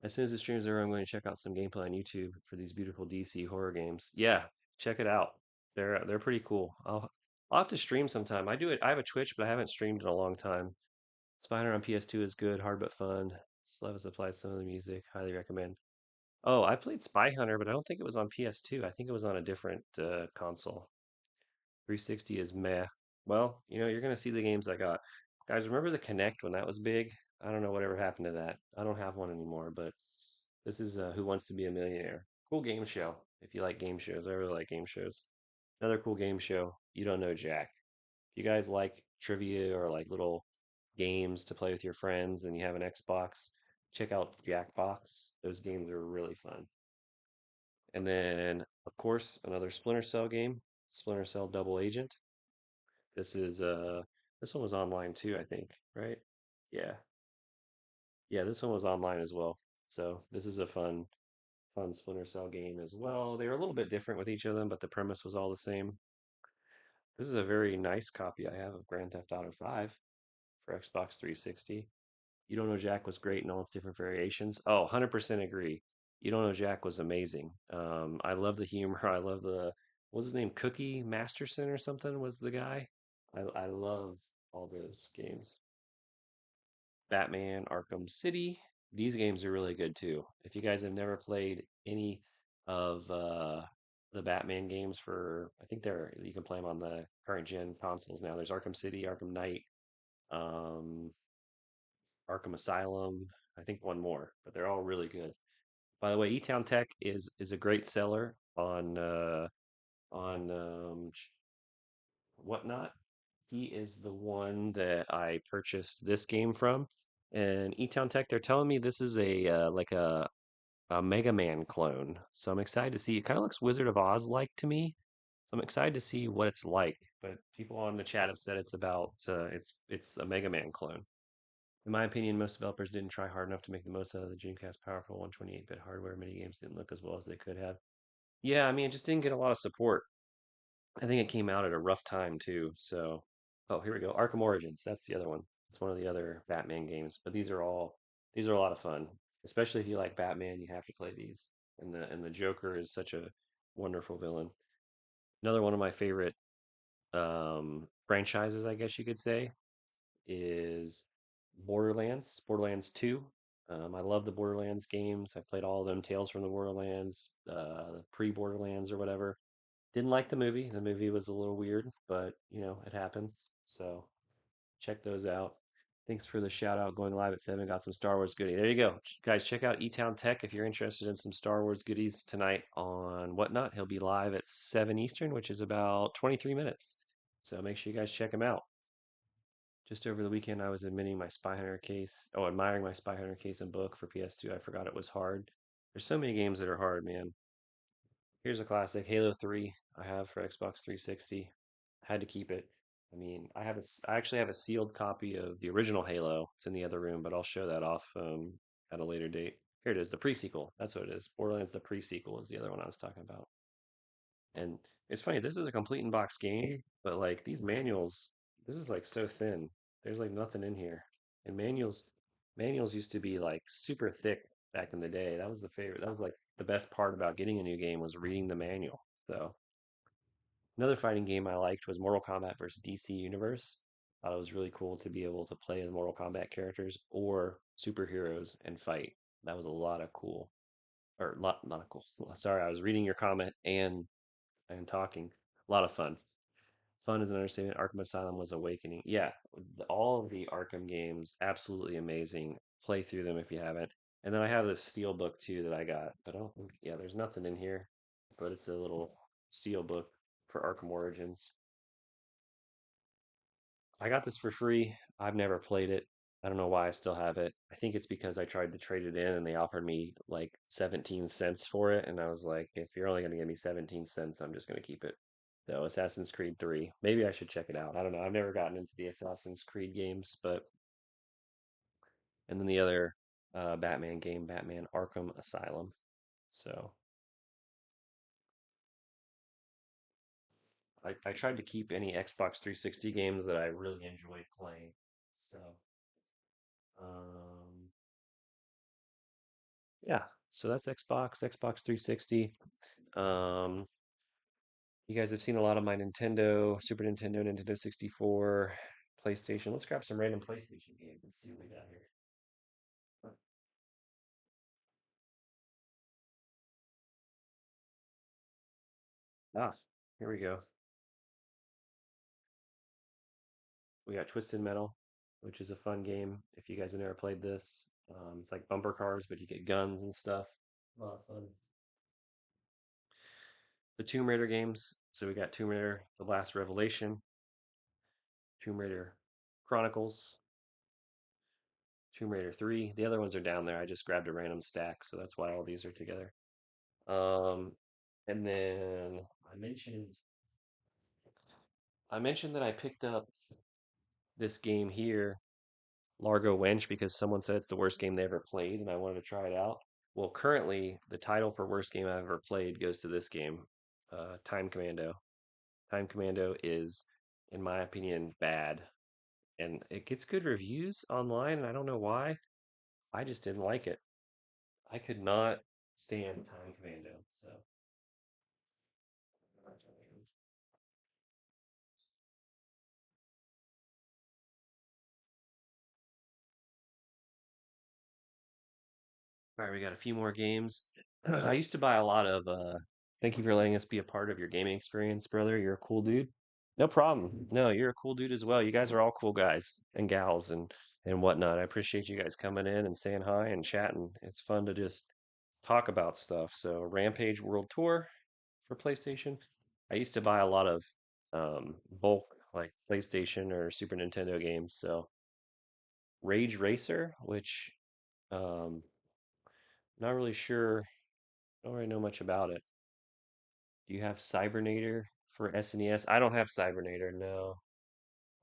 S1: As soon as the stream's over, I'm going to check out some gameplay on YouTube for these beautiful DC horror games. Yeah, check it out. They're pretty cool. I'll have to stream sometime. I do it. I have a Twitch, but I haven't streamed in a long time. Spyro on PS2 is good, hard but fun. Slavis applies some of the music. Highly recommend. Oh, I played Spy Hunter, but I don't think it was on PS2. I think it was on a different console. 360 is meh. Well, you're gonna see the games I got. Guys, remember the Connect when that was big? I don't know whatever happened to that. I don't have one anymore, but this is Who Wants to Be a Millionaire? Cool game show. If you like game shows, I really like game shows. Another cool game show. You don't know Jack. If you guys like trivia or like little games to play with your friends and you have an Xbox, check out Jackbox. Those games are really fun. And then, of course, another Splinter Cell game, Splinter Cell Double Agent. This is this one was online too, I think, right? Yeah. Yeah, this one was online as well. So this is a fun Splinter Cell game as well. They were a little bit different with each of them, but the premise was all the same. This is a very nice copy I have of Grand Theft Auto 5 for Xbox 360. You Don't Know Jack was great in all its different variations. Oh, 100% agree. You Don't Know Jack was amazing. I love the humor. I love what was his name? Cookie Masterson or something was the guy. I love all those games. Batman Arkham City. These games are really good too. If you guys have never played any of the Batman games I think you can play them on the current gen consoles now. There's Arkham City, Arkham Knight, um, Arkham Asylum. I think one more, but they're all really good. By the way, eTown Tech is a great seller on Whatnot. He is the one that I purchased this game from. And eTown Tech, they're telling me this is a Mega Man clone. So I'm excited to see. It kind of looks Wizard of Oz like to me. So I'm excited to see what it's like. But people on the chat have said it's a Mega Man clone. In my opinion, most developers didn't try hard enough to make the most out of the Dreamcast powerful 128-bit hardware. Many games didn't look as well as they could have. Yeah, I mean, it just didn't get a lot of support. I think it came out at a rough time too. So, oh, here we go. Arkham Origins. That's the other one. It's one of the other Batman games. But these are a lot of fun. Especially if you like Batman, you have to play these. And the Joker is such a wonderful villain. Another one of my favorite franchises, I guess you could say, is Borderlands 2. I love the Borderlands games. I played all of them, Tales from the Borderlands, pre-Borderlands or whatever. Didn't like the movie. The movie was a little weird, but it happens. So check those out. Thanks for the shout out going live at 7. Got some Star Wars goodie. There you go. Guys, check out eTown Tech if you're interested in some Star Wars goodies tonight on Whatnot. He'll be live at 7 Eastern, which is about 23 minutes. So make sure you guys check him out. Just over the weekend, I was admiring my Spy Hunter case and book for PS2. I forgot it was hard. There's so many games that are hard, man. Here's a classic, Halo 3. I have for Xbox 360. Had to keep it. I mean, I actually have a sealed copy of the original Halo. It's in the other room, but I'll show that off at a later date. Here it is, the pre-sequel. That's what it is. Borderlands the pre-sequel is the other one I was talking about. And it's funny, this is a complete in-box game, but like these manuals, this is like so thin. There's like nothing in here. And manuals used to be like super thick back in the day. That was the favorite. That was like the best part about getting a new game was reading the manual. So another fighting game I liked was Mortal Kombat versus DC Universe. Thought it was really cool to be able to play as Mortal Kombat characters or superheroes and fight. That was a lot of cool, or lot of cool. Sorry, I was reading your comment and talking. A lot of fun. Fun is an understatement. Arkham Asylum was awakening. Yeah, all of the Arkham games, absolutely amazing. Play through them if you haven't. And then I have this steel book too that I got, but I don't think, yeah, there's nothing in here, but it's a little steel book for Arkham Origins. I got this for free. I've never played it. I don't know why I still have it. I think it's because I tried to trade it in and they offered me like 17 cents for it. And I was like, if you're only going to give me 17 cents, I'm just going to keep it. So, Assassin's Creed 3. Maybe I should check it out. I don't know. I've never gotten into the Assassin's Creed games, and then the other Batman game, Batman Arkham Asylum. So, I tried to keep any Xbox 360 games that I really enjoyed playing. So, um, yeah, so that's Xbox 360. Um, you guys have seen a lot of my Nintendo, Super Nintendo, Nintendo 64, PlayStation. Let's grab some random PlayStation games and see what we got here. Ah, here we go. We got Twisted Metal, which is a fun game if you guys have never played this. It's like bumper cars, but you get guns and stuff. A lot of fun. The Tomb Raider games. So we got Tomb Raider: The Last Revelation, Tomb Raider Chronicles, Tomb Raider 3. The other ones are down there. I just grabbed a random stack, so that's why all these are together. Um, and then I mentioned that I picked up this game here, Largo Wench, because someone said it's the worst game they ever played, and I wanted to try it out. Well, currently, the title for worst game I've ever played goes to this game, Time Commando. Time Commando is, in my opinion, bad, and it gets good reviews online, and I don't know why. I just didn't like it. I could not stand Time Commando. So, all right, we got a few more games. I used to buy a lot of. Thank you for letting us be a part of your gaming experience, brother. You're a cool dude. No problem. No, you're a cool dude as well. You guys are all cool guys and gals and whatnot. I appreciate you guys coming in and saying hi and chatting. It's fun to just talk about stuff. So, Rampage World Tour for PlayStation. I used to buy a lot of bulk like PlayStation or Super Nintendo games. So, Rage Racer, which um not really sure, don't really know much about it. Do you have Cybernator for SNES? I don't have Cybernator, no.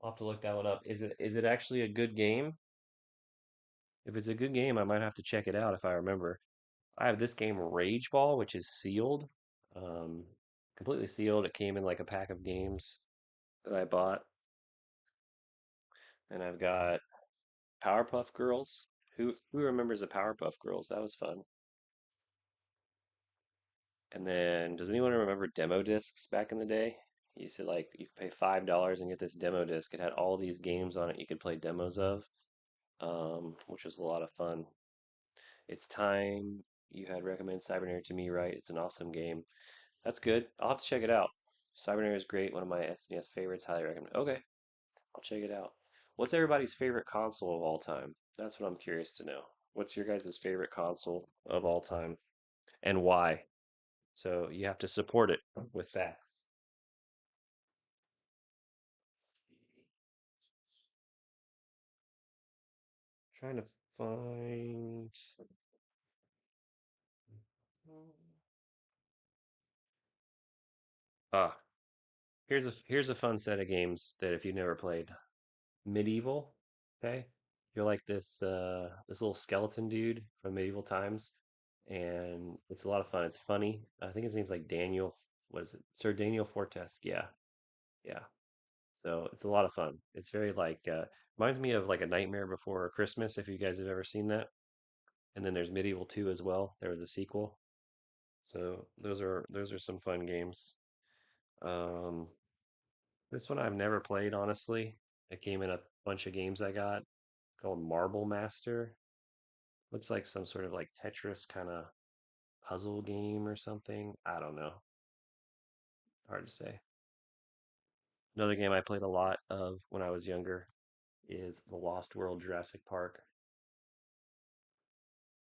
S1: I'll have to look that one up. Is it actually a good game? If it's a good game, I might have to check it out if I remember. I have this game Rage Ball, which is sealed, um, completely sealed. It came in like a pack of games that I bought, and I've got Powerpuff Girls. Who remembers the Powerpuff Girls? That was fun. And then, does anyone remember demo discs back in the day? You used to like you could pay $5 and get this demo disc. It had all these games on it you could play demos of, which was a lot of fun. It's time you had recommended Cybernaut to me, right? It's an awesome game. That's good. I'll have to check it out. Cybernaut is great. One of my SNES favorites. Highly recommend. Okay, I'll check it out. What's everybody's favorite console of all time? That's what I'm curious to know. What's your guys' favorite console of all time and why? So you have to support it with facts. Trying to find. Ah, here's a fun set of games that if you've never played, Medieval. Okay, you're like this little skeleton dude from medieval times, and it's a lot of fun. It's funny. I think his name's like Daniel. What is it? Sir Daniel Fortesque. Yeah, yeah. So it's a lot of fun. It's very like reminds me of like a Nightmare Before Christmas, if you guys have ever seen that. And then there's Medieval 2 as well. There was a sequel. So those are some fun games. Um, this one I've never played, honestly. It came in a bunch of games I got called Marble Master. Looks like some sort of like Tetris kind of puzzle game or something. I don't know. Hard to say. Another game I played a lot of when I was younger is The Lost World Jurassic Park.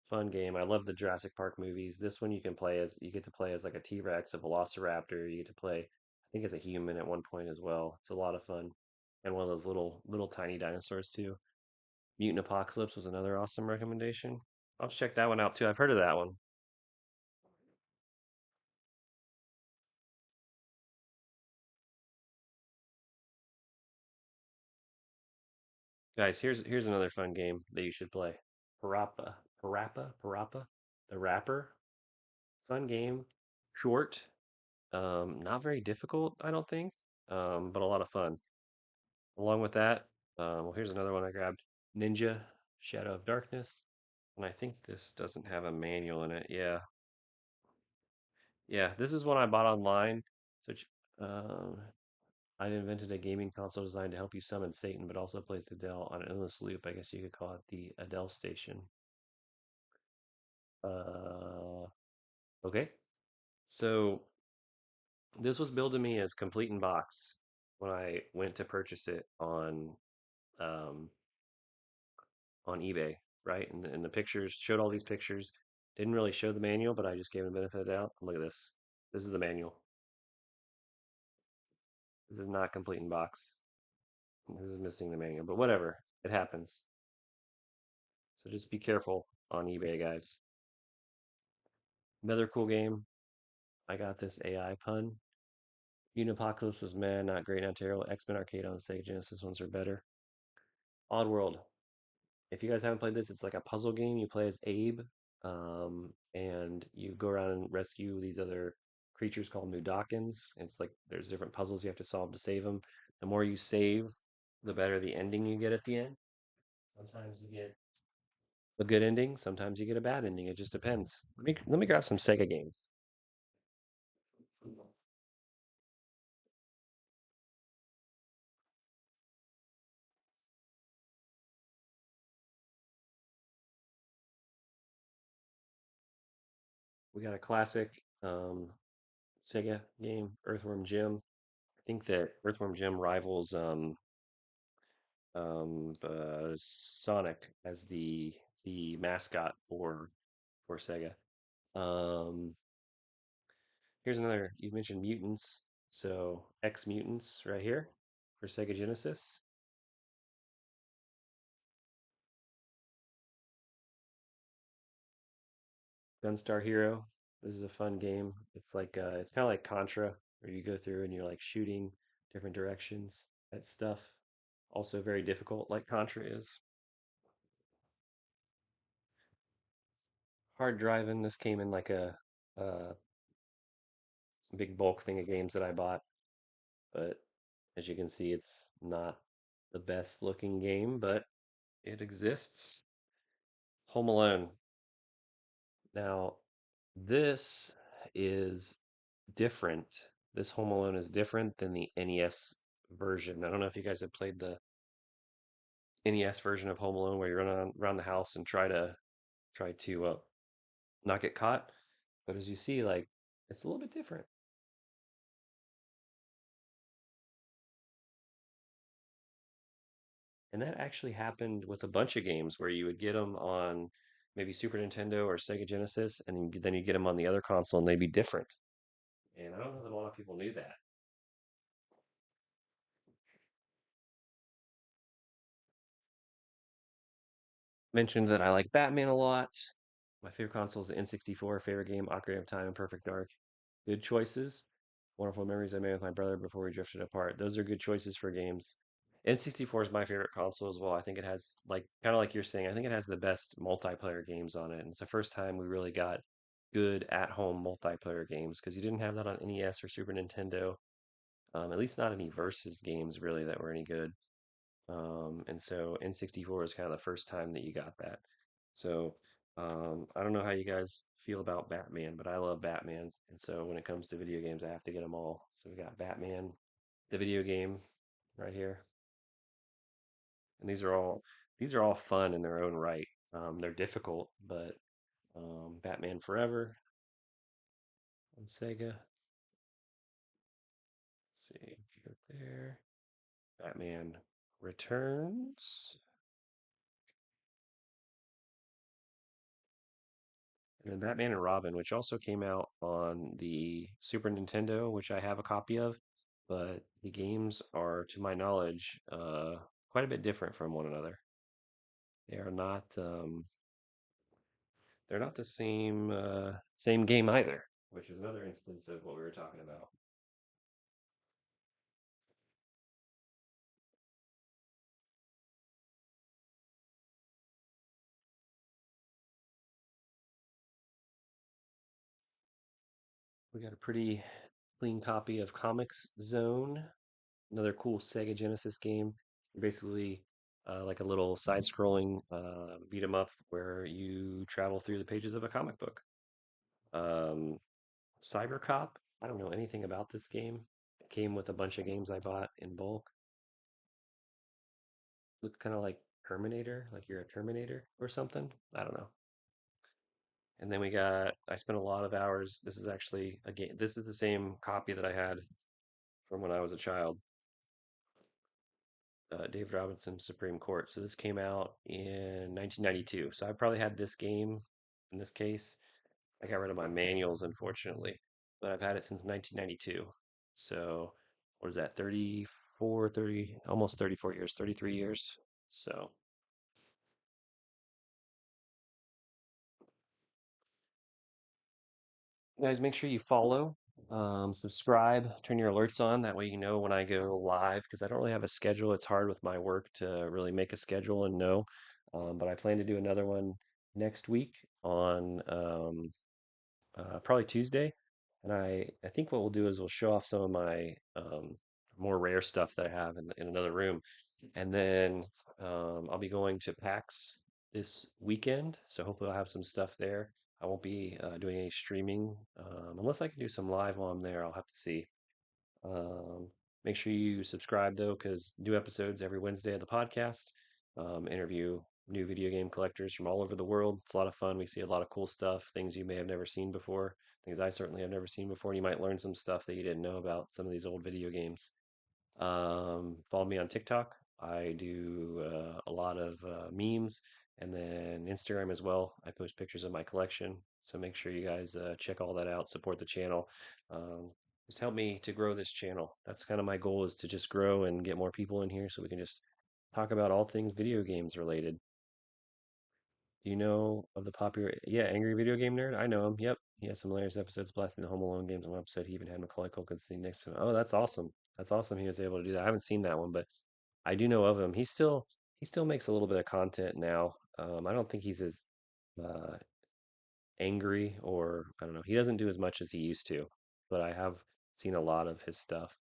S1: Fun game. I love the Jurassic Park movies. This one you get to play as like a T-Rex, a Velociraptor. You get to play, I think, as a human at one point as well. It's a lot of fun. And one of those little tiny dinosaurs too. Mutant Apocalypse was another awesome recommendation. I'll check that one out too. I've heard of that one. Guys, here's another fun game that you should play. Parappa, the Rapper. Fun game, short, not very difficult, I don't think, but a lot of fun. Along with that, well, here's another one I grabbed, Ninja Shadow of Darkness, and I think this doesn't have a manual in it. Yeah, yeah, this is one I bought online. So, um, I've invented a gaming console designed to help you summon Satan, but also plays Adele on an endless loop. I guess you could call it the Adele Station. Uh, okay. So this was billed to me as complete in box when I went to purchase it on um, on eBay, right? And the pictures showed all these pictures. Didn't really show the manual, but I just gave him the benefit of the doubt. Look at this. This is the manual. This is not complete in box. This is missing the manual, but whatever. It happens. So just be careful on eBay, guys. Another cool game. I got this AI pun. Unipocalypse was man, not great, not terrible. X-Men Arcade on Sega Genesis ones are better. Oddworld. If you guys haven't played this, it's like a puzzle game. You play as Abe, and you go around and rescue these other creatures called Mudokons. It's like there's different puzzles you have to solve to save them. The more you save, the better the ending you get at the end. Sometimes you get a good ending, sometimes you get a bad ending. It just depends. Let me grab some Sega games. We got a classic Sega game, Earthworm Jim. I think that Earthworm Jim rivals Sonic as the mascot for Sega. Um, Here's another. You mentioned mutants, so X Mutants right here for Sega Genesis. Gunstar Hero. This is a fun game. It's kind of like Contra, where you go through and you're like shooting different directions at stuff. Also very difficult, like Contra is. Hard driving. This came in like a big bulk thing of games that I bought, but as you can see, it's not the best looking game, but it exists. Home Alone. Now, this is different. This Home Alone is different than the NES version. I don't know if you guys have played the NES version of Home Alone where you run around the house and try to not get caught. But as you see, like it's a little bit different. And that actually happened with a bunch of games where you would get them on maybe Super Nintendo or Sega Genesis, and then you get them on the other console and they'd be different. And I don't know that a lot of people knew that. Mentioned that I like Batman a lot. My favorite console is the N64. Favorite game, Ocarina of Time and Perfect Dark. Good choices. Wonderful memories I made with my brother before we drifted apart. Those are good choices for games. N64 is my favorite console as well. I think it has like kind of like you're saying. I think it has the best multiplayer games on it. And it's the first time we really got good at-home multiplayer games because you didn't have that on NES or Super Nintendo. At least not any versus games really that were any good. And so N64 is kind of the first time that you got that. So I don't know how you guys feel about Batman, but I love Batman. And so when it comes to video games, I have to get them all. So we got Batman, the video game right here. And these are all fun in their own right. They're difficult, but Batman Forever on Sega. Let's see, go there. Batman Returns. And then Batman and Robin, which also came out on the Super Nintendo, which I have a copy of, but the games are, to my knowledge, quite a bit different from one another. They are not they're not the same game either, which is another instance of what we were talking about. We got a pretty clean copy of Comics Zone, another cool Sega Genesis game. Basically, like a little side-scrolling beat 'em up where you travel through the pages of a comic book. Um, CyberCop. I don't know anything about this game. It came with a bunch of games I bought in bulk. Looked kind of like Terminator, like you're a Terminator or something. I don't know. And then I spent a lot of hours. This is actually a game. This is the same copy that I had from when I was a child. David Robinson Supreme Court. So this came out in 1992. So I probably had this game in this case. I got rid of my manuals, unfortunately, but I've had it since 1992. So what is that, 34, 30, almost 34 years, 33 years. So guys, make sure you follow, subscribe, turn your alerts on. That way you know when I go live because I don't really have a schedule. It's hard with my work to really make a schedule and know. But I plan to do another one next week on probably Tuesday. And I think what we'll do is we'll show off some of my more rare stuff that I have in another room. And then I'll be going to PAX this weekend. So hopefully I'll have some stuff there. I won't be doing any streaming unless I can do some live while I'm there. I'll have to see. Um, Make sure you subscribe though, because new episodes every Wednesday of the podcast. Interview new video game collectors from all over the world. It's a lot of fun. We see a lot of cool stuff, things you may have never seen before, things I certainly have never seen before. You might learn some stuff that you didn't know about some of these old video games. Follow me on TikTok. I do a lot of memes and then Instagram as well. I post pictures of my collection. So make sure you guys check all that out, support the channel. Um, just help me to grow this channel. That's kind of my goal is to just grow and get more people in here so we can just talk about all things video games related. Do you know of the popular, yeah, Angry Video Game Nerd? I know him. Yep. He has some hilarious episodes blasting the Home Alone games. On one episode, he even had Macaulay Culkin sitting next to him. Oh, that's awesome. That's awesome. He was able to do that. I haven't seen that one, but I do know of him. He still makes a little bit of content now. I don't think he's as uh, angry or I don't know. He doesn't do as much as he used to, but I have seen a lot of his stuff.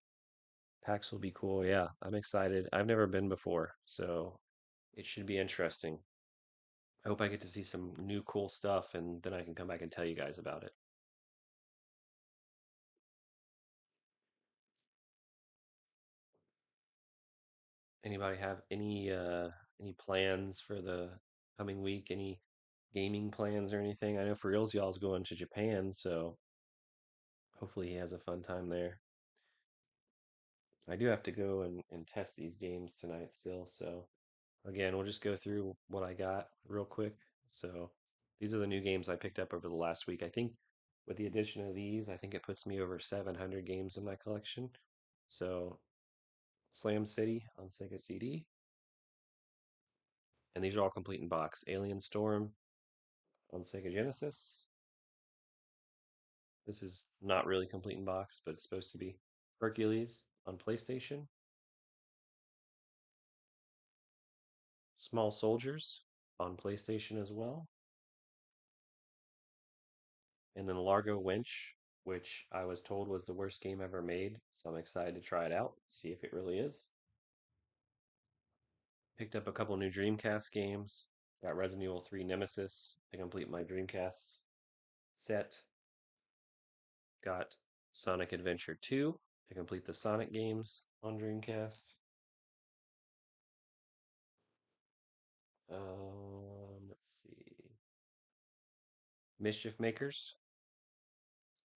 S1: PAX will be cool. Yeah, I'm excited. I've never been before, so it should be interesting. I hope I get to see some new cool stuff and then I can come back and tell you guys about it. Anybody have any plans for the coming week? Any gaming plans or anything? I know for reals y'all's going to Japan, so hopefully he has a fun time there. I do have to go and test these games tonight still, so again, we'll just go through what I got real quick. So these are the new games I picked up over the last week. I think with the addition of these, I think it puts me over 700 games in my collection. So Slam City on Sega CD, and these are all complete in box. Alien Storm on Sega Genesis. This is not really complete in box, but it's supposed to be. Hercules on PlayStation. Small Soldiers on PlayStation as well. And then Largo Winch, which I was told was the worst game ever made. So I'm excited to try it out, see if it really is. Picked up a couple new Dreamcast games. Got Resident Evil 3 Nemesis to complete my Dreamcast set. Got Sonic Adventure 2 to complete the Sonic games on Dreamcast. Let's see. Mischief Makers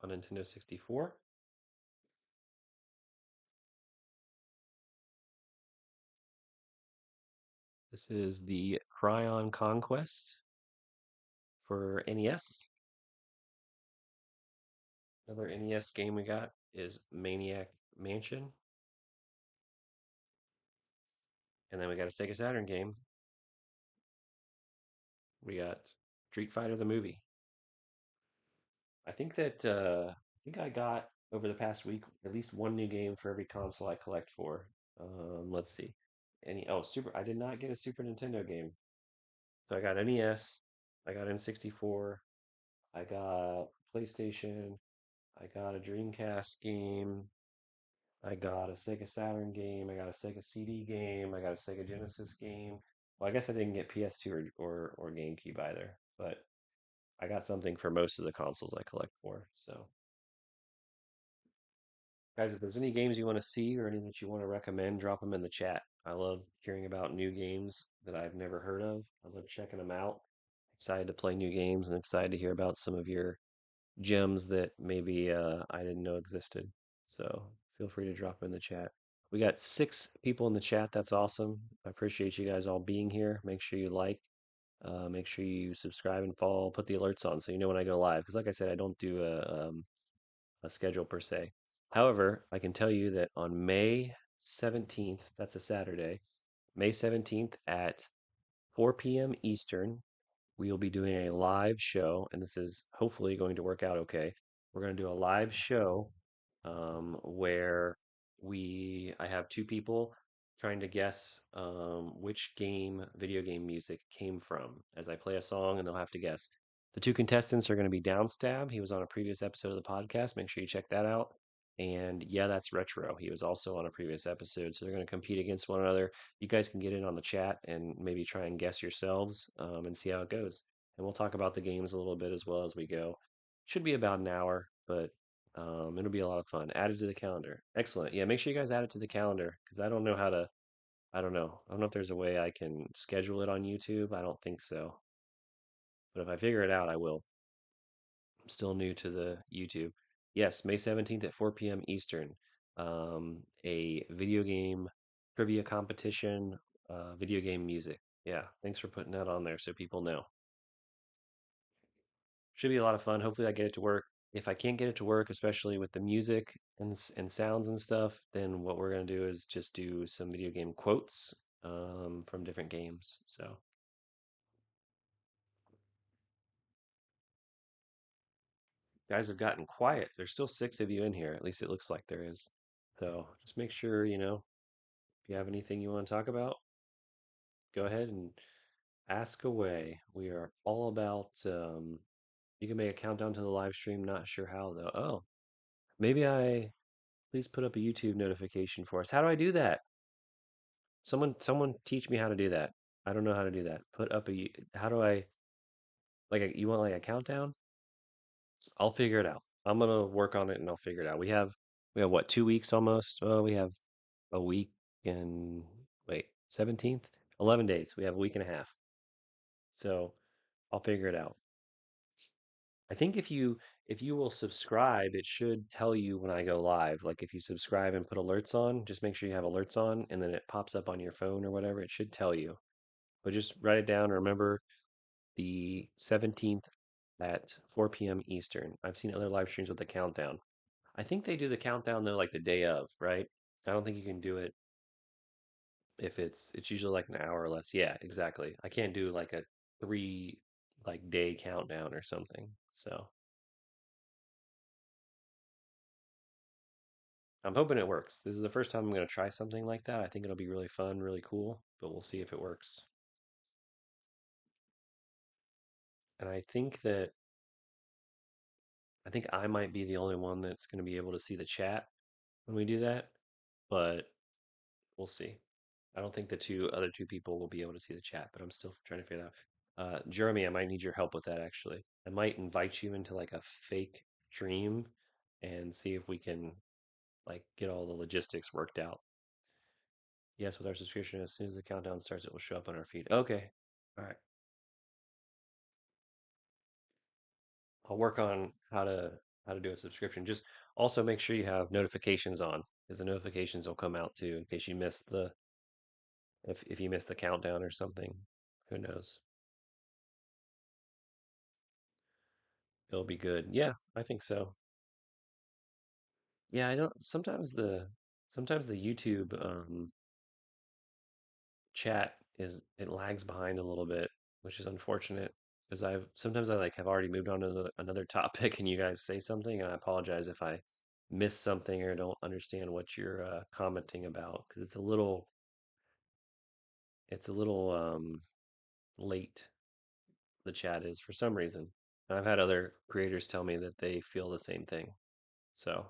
S1: on Nintendo 64. This is the Cryon Conquest for NES. Another NES game we got is Maniac Mansion. And then we got a Sega Saturn game. We got Street Fighter the movie. I think I got over the past week at least one new game for every console I collect for. Let's see. Super I did not get a Super Nintendo game. So I got NES, I got N64, I got PlayStation, I got a Dreamcast game, I got a Sega Saturn game, I got a Sega CD game, I got a Sega Genesis game. Well, I guess I didn't get PS2 or GameCube either, but I got something for most of the consoles I collect for. So, guys, if there's any games you want to see or anything that you want to recommend, drop them in the chat. I love hearing about new games that I've never heard of. I love checking them out. Excited to play new games and excited to hear about some of your gems that maybe I didn't know existed. So feel free to drop them in the chat. We got 6 people in the chat. That's awesome. I appreciate you guys all being here. Make sure you like, make sure you subscribe and follow, put the alerts on so you know when I go live. Because like I said, I don't do a schedule per se. However, I can tell you that on May 17th, that's a Saturday, May 17th at 4 p.m. Eastern, we will be doing a live show, and this is hopefully going to work out okay. We're going to do a live show where I have 2 people trying to guess which video game music came from as I play a song, and they'll have to guess. The 2 contestants are going to be Downstab. He was on a previous episode of the podcast. Make sure you check that out. And yeah, that's Retro. He was also on a previous episode. So they're going to compete against one another. You guys can get in on the chat and maybe try and guess yourselves and see how it goes. And we'll talk about the games a little bit as well as we go. Should be about an hour, but it'll be a lot of fun. Add it to the calendar. Excellent. Yeah, make sure you guys add it to the calendar because I don't know how to. I don't know. I don't know if there's a way I can schedule it on YouTube. I don't think so. But if I figure it out, I will. I'm still new to the YouTube. Yes, May 17th at 4 p.m. Eastern. A video game trivia competition, video game music. Yeah, thanks for putting that on there so people know. Should be a lot of fun. Hopefully, I get it to work. If I can't get it to work, especially with the music and sounds and stuff, then what we're gonna do is just do some video game quotes from different games. So, guys have gotten quiet. There's still 6 of you in here. At least it looks like there is. So, just make sure if you have anything you want to talk about, go ahead and ask away. We are all about. You can make a countdown to the live stream. Not sure how though. Oh, maybe I please put up a YouTube notification for us. How do I do that? Someone teach me how to do that. I don't know how to do that. Put up how do I you want like a countdown? I'll figure it out. I'm gonna work on it and I'll figure it out. We have what, 2 weeks almost? Well, we have a week and wait, 17th? 11 days. We have a week and a half. So I'll figure it out. I think if you will subscribe, it should tell you when I go live. Like if you subscribe and put alerts on, just make sure you have alerts on and then it pops up on your phone or whatever. It should tell you. But just write it down. Remember the 17th at 4 p.m. Eastern. I've seen other live streams with the countdown. I think they do the countdown though, like the day of, right? I don't think you can do it if it's usually like an hour or less. Yeah, exactly. I can't do like a 3 day countdown or something. So I'm hoping it works. This is the first time I'm going to try something like that. I think it'll be really fun, really cool, but we'll see if it works. And I think I might be the only one that's going to be able to see the chat when we do that, but we'll see. I don't think the other 2 people will be able to see the chat, but I'm still trying to figure that out. Jeremy, I might need your help with that actually. I might invite you into like a fake dream and see if we can like get all the logistics worked out. Yes, with our subscription, as soon as the countdown starts, it will show up on our feed. Okay. All right. I'll work on how to do a subscription. Just also make sure you have notifications on, because the notifications will come out too in case you missed the if you missed the countdown or something. Who knows? It'll be good. Yeah, I think so. Yeah, I don't sometimes the YouTube chat it lags behind a little bit, which is unfortunate because I've sometimes I like have already moved on to another topic and you guys say something and I apologize if I miss something or don't understand what you're commenting about because it's a little late the chat is for some reason. And I've had other creators tell me that they feel the same thing. So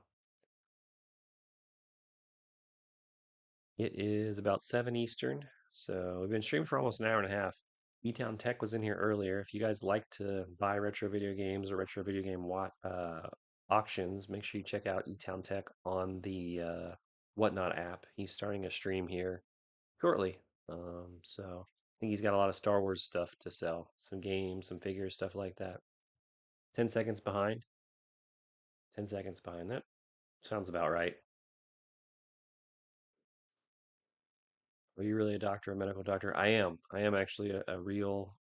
S1: it is about 7 Eastern. So we've been streaming for almost an hour and a half. E-Town Tech was in here earlier. If you guys like to buy retro video games or retro video game auctions, make sure you check out E-Town Tech on the Whatnot app. He's starting a stream here shortly. So I think he's got a lot of Star Wars stuff to sell, some games, some figures, stuff like that. 10 seconds behind. 10 seconds behind that. Sounds about right. Are you really a doctor, a medical doctor? I am. I am actually a real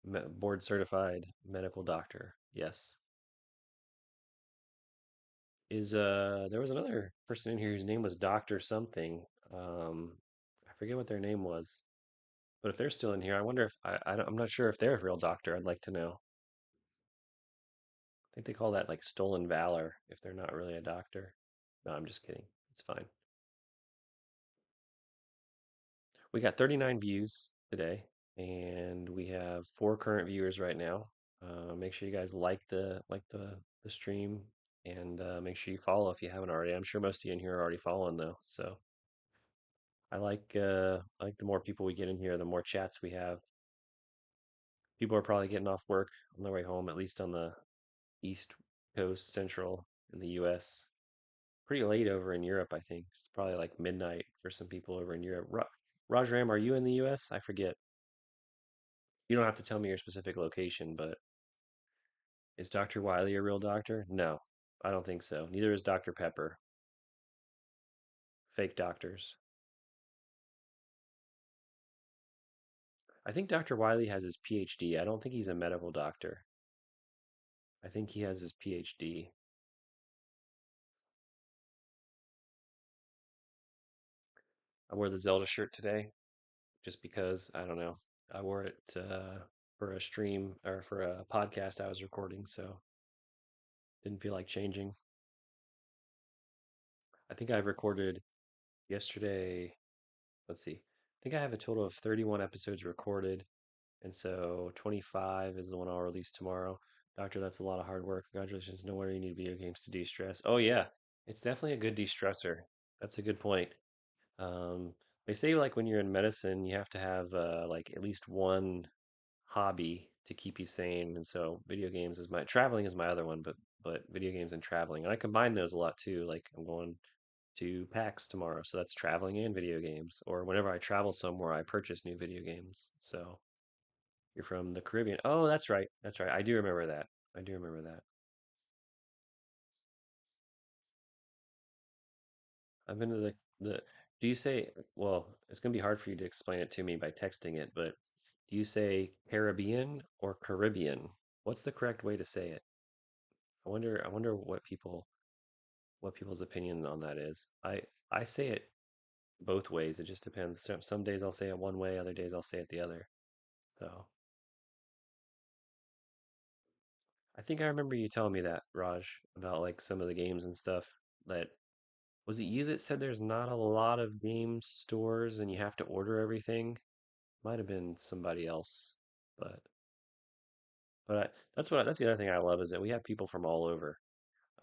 S1: board certified medical doctor. Yes. Is there was another person in here whose name was Doctor something. I forget what their name was. But if they're still in here, I wonder if I'm not sure if they're a real doctor. I'd like to know. I think they call that like stolen valor if they're not really a doctor. No, I'm just kidding. It's fine. We got 39 views today, and we have 4 current viewers right now. Make sure you guys like the stream, and make sure you follow if you haven't already. I'm sure most of you in here are already following though. So I like the more people we get in here, the more chats we have. People are probably getting off work on their way home, at least on the East Coast, Central in the U.S. Pretty late over in Europe, I think. It's probably like midnight for some people over in Europe. Rajram, are you in the U.S.? I forget. You don't have to tell me your specific location, but is Dr. Wiley a real doctor? No, I don't think so. Neither is Dr. Pepper. Fake doctors. I think Dr. Wiley has his PhD. I don't think he's a medical doctor. I think he has his PhD. I wore the Zelda shirt today just because, I don't know. I wore it for a stream or for a podcast I was recording, so didn't feel like changing. I think I've recorded yesterday. Let's see. I think I have a total of 31 episodes recorded. And so 25 is the one I'll release tomorrow. Doctor, that's a lot of hard work. Congratulations. No wonder you need video games to de-stress. Oh yeah, it's definitely a good de-stressor. That's a good point. Um, they say like when you're in medicine, you have to have like at least one hobby to keep you sane. And so video games is my traveling is my other one, but video games and traveling. And I combine those a lot too. Like I'm going to PAX tomorrow, so that's traveling and video games. Or whenever I travel somewhere, I purchase new video games. So you're from the Caribbean. Oh, that's right. That's right. I do remember that. I do remember that. I've been to the do you say, well, it's gonna be hard for you to explain it to me by texting it, but do you say Caribbean or Caribbean? What's the correct way to say it? I wonder what people's opinion on that is. I say it both ways. It just depends. Some days I'll say it one way, other days I'll say it the other. So I think I remember you telling me that, Raj, about like some of the games and stuff that was it you that said there's not a lot of game stores and you have to order everything? Might have been somebody else, but that's the other thing I love is that we have people from all over.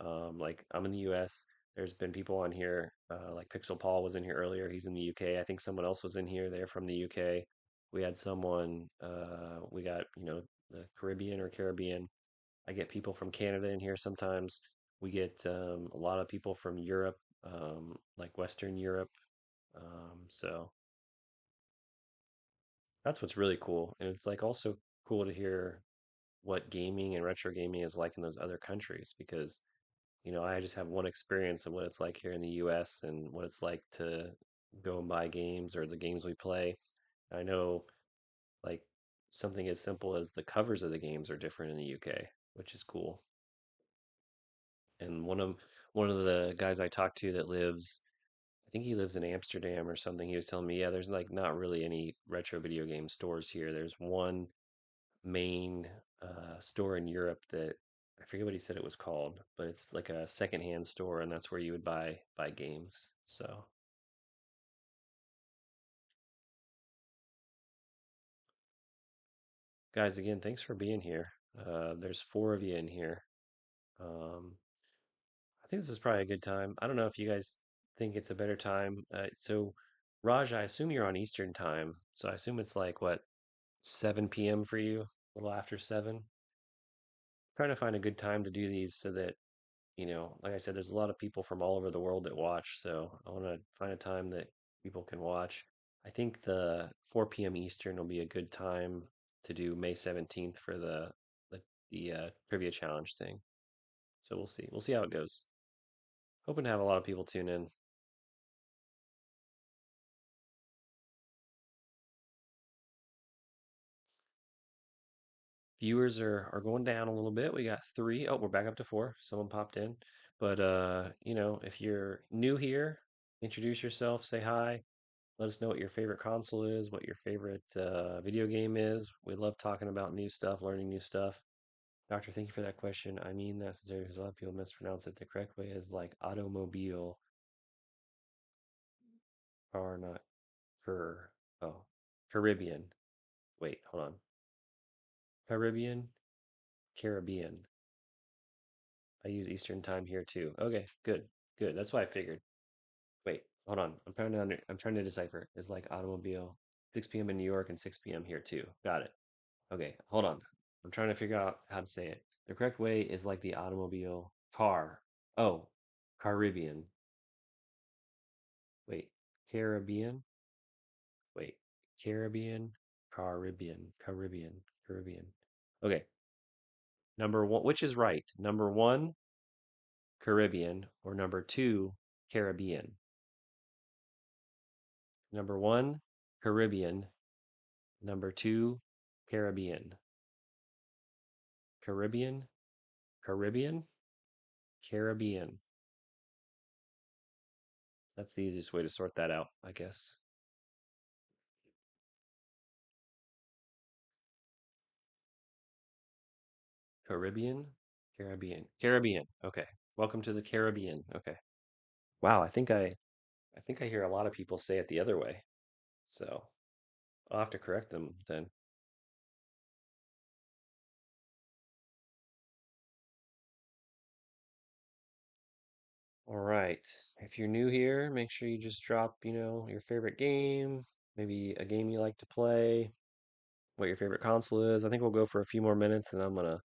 S1: Like I'm in the U.S. There's been people on here, like Pixel Paul was in here earlier. He's in the UK. I think someone else was in here. They're from the UK. We had someone. We got the Caribbean or Caribbean. I get people from Canada in here sometimes. We get a lot of people from Europe, like Western Europe. So that's what's really cool. And it's like also cool to hear what gaming and retro gaming is like in those other countries because, I just have one experience of what it's like here in the US and what it's like to go and buy games or the games we play. I know like something as simple as the covers of the games are different in the UK, which is cool. And one of the guys I talked to that lives I think he lives in Amsterdam or something. He was telling me, yeah, there's like not really any retro video game stores here. There's one main store in Europe that I forget what he said it was called, but it's like a secondhand store, and that's where you would buy games. So, guys, again, thanks for being here. There's 4 of you in here. Um, I think this is probably a good time. I don't know if you guys think it's a better time. So, Raj, I assume you're on Eastern time, so I assume it's like what 7 p.m. for you, a little after 7. Trying to find a good time to do these so that like I said, there's a lot of people from all over the world that watch, so I want to find a time that people can watch. I think the 4 p.m. Eastern will be a good time to do May 17th for the trivia challenge thing. So we'll see. We'll see how it goes. Hoping to have a lot of people tune in. Viewers are going down a little bit. We got three. Oh, we're back up to four. Someone popped in. But if you're new here, introduce yourself, say hi. Let us know what your favorite console is, what your favorite video game is. We love talking about new stuff, learning new stuff. Doctor, thank you for that question. I mean that sincerely because a lot of people mispronounce it. The correct way is like automobile or not for oh Caribbean. Wait, hold on. Caribbean? Caribbean. I use Eastern time here too. Okay, good. Good. That's why I figured. Wait, hold on. I'm trying to decipher. It's like automobile 6 p.m. in New York and 6 p.m. here too. Got it. Okay, hold on. I'm trying to figure out how to say it. The correct way is like the automobile car. Oh, Caribbean. Wait, Caribbean? Wait, Caribbean, Caribbean. Okay, number one, which is right? Number one, Caribbean, or number two, Caribbean? Number one, Caribbean. Number two, Caribbean. Caribbean, Caribbean, Caribbean. That's the easiest way to sort that out, I guess. Caribbean, Caribbean. Okay. Welcome to the Caribbean. Okay. Wow, I think I hear a lot of people say it the other way. So I'll have to correct them then. All right. If you're new here, make sure you just drop, your favorite game, maybe a game you like to play, what your favorite console is. I think we'll go for a few more minutes and I'm gonna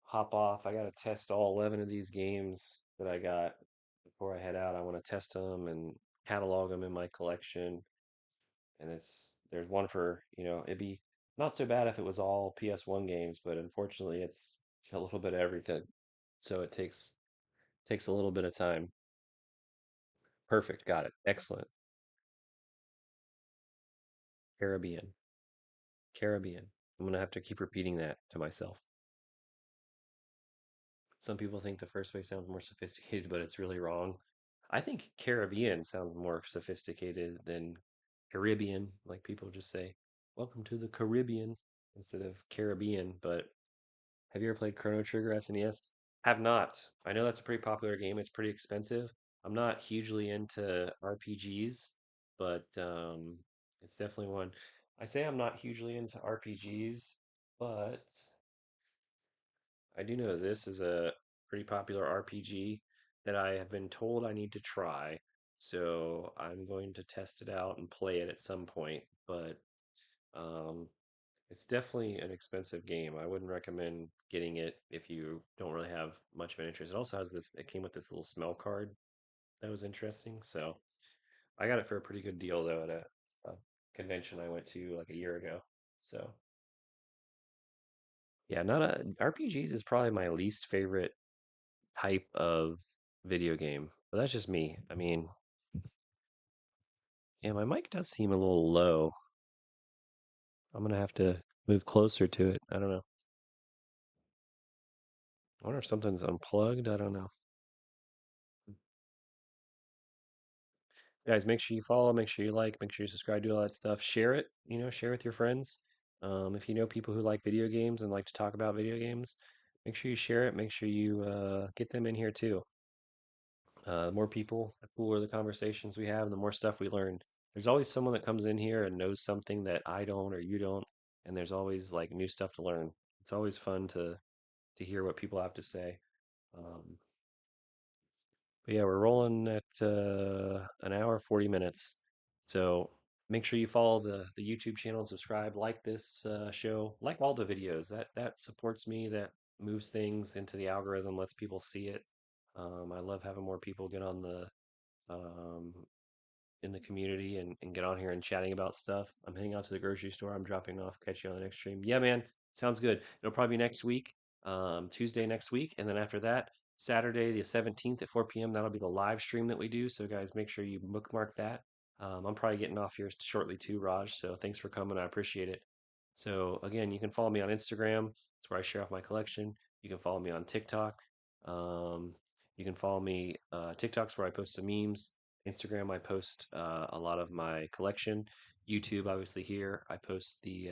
S1: hop off. I gotta test all 11 of these games that I got before I head out. I want to test them and catalog them in my collection. And there's one for, it'd be not so bad if it was all PS1 games, but unfortunately it's a little bit of everything. So it takes a little bit of time. Perfect. Got it. Excellent. Caribbean. Caribbean. I'm gonna have to keep repeating that to myself. Some people think the first way sounds more sophisticated, but it's really wrong. I think Caribbean sounds more sophisticated than Caribbean. Like people just say, "Welcome to the Caribbean" instead of Caribbean. But have you ever played Chrono Trigger SNES? Have not. I know that's a pretty popular game. It's pretty expensive. I'm not hugely into RPGs, but it's definitely one. I say I'm not hugely into RPGs, but I do know this is a pretty popular RPG that I have been told I need to try. So I'm going to test it out and play it at some point. But um, it's definitely an expensive game. I wouldn't recommend getting it if you don't really have much of an interest. It also has it came with this little smell card that was interesting. So I got it for a pretty good deal though at a convention I went to like a year ago. So yeah, not a RPGs is probably my least favorite type of video game. But that's just me. I mean, yeah, my mic does seem a little low. I'm gonna have to move closer to it. I don't know. I wonder if something's unplugged. I don't know. Guys, make sure you follow, make sure you like, make sure you subscribe, do all that stuff. Share it, share with your friends. If you know people who like video games and like to talk about video games, make sure you share it. Make sure you get them in here too. The more people, the cooler the conversations we have, the more stuff we learn. There's always someone that comes in here and knows something that I don't or you don't, and there's always like new stuff to learn. It's always fun to hear what people have to say. Um, but yeah, we're rolling at an hour 40 minutes. So make sure you follow the YouTube channel and subscribe. Like this show, like all the videos. That supports me. That moves things into the algorithm, lets people see it. I love having more people get on the um, in the community and get on here and chatting about stuff. I'm heading out to the grocery store. I'm dropping off. Catch you on the next stream. Yeah, man, sounds good. It'll probably be next week, Tuesday next week, and then after that, Saturday the 17th at 4 p.m. That'll be the live stream that we do. So guys, make sure you bookmark that. I'm probably getting off here shortly too, Raj. So thanks for coming. I appreciate it. So again, you can follow me on Instagram. That's where I share off my collection. You can follow me on TikTok. Um, you can follow me TikTok's where I post some memes. Instagram, I post a lot of my collection. YouTube, obviously here, I post the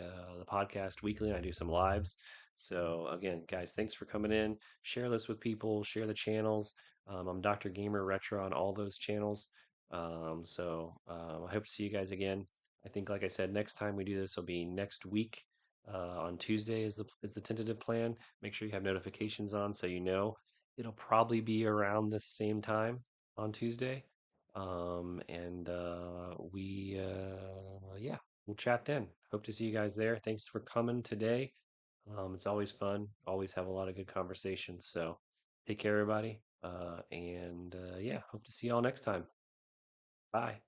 S1: podcast weekly and I do some lives. So again, guys, thanks for coming in. Share this with people. Share the channels. I'm Dr. Gamer Retro on all those channels. I hope to see you guys again. I think, like I said, next time we do this will be next week. On Tuesday is the tentative plan. Make sure you have notifications on so you know. It'll probably be around the same time on Tuesday. Yeah, we'll chat then. Hope to see you guys there. Thanks for coming today. It's always fun. Always have a lot of good conversations. So take care, everybody. Yeah, hope to see you all next time. Bye.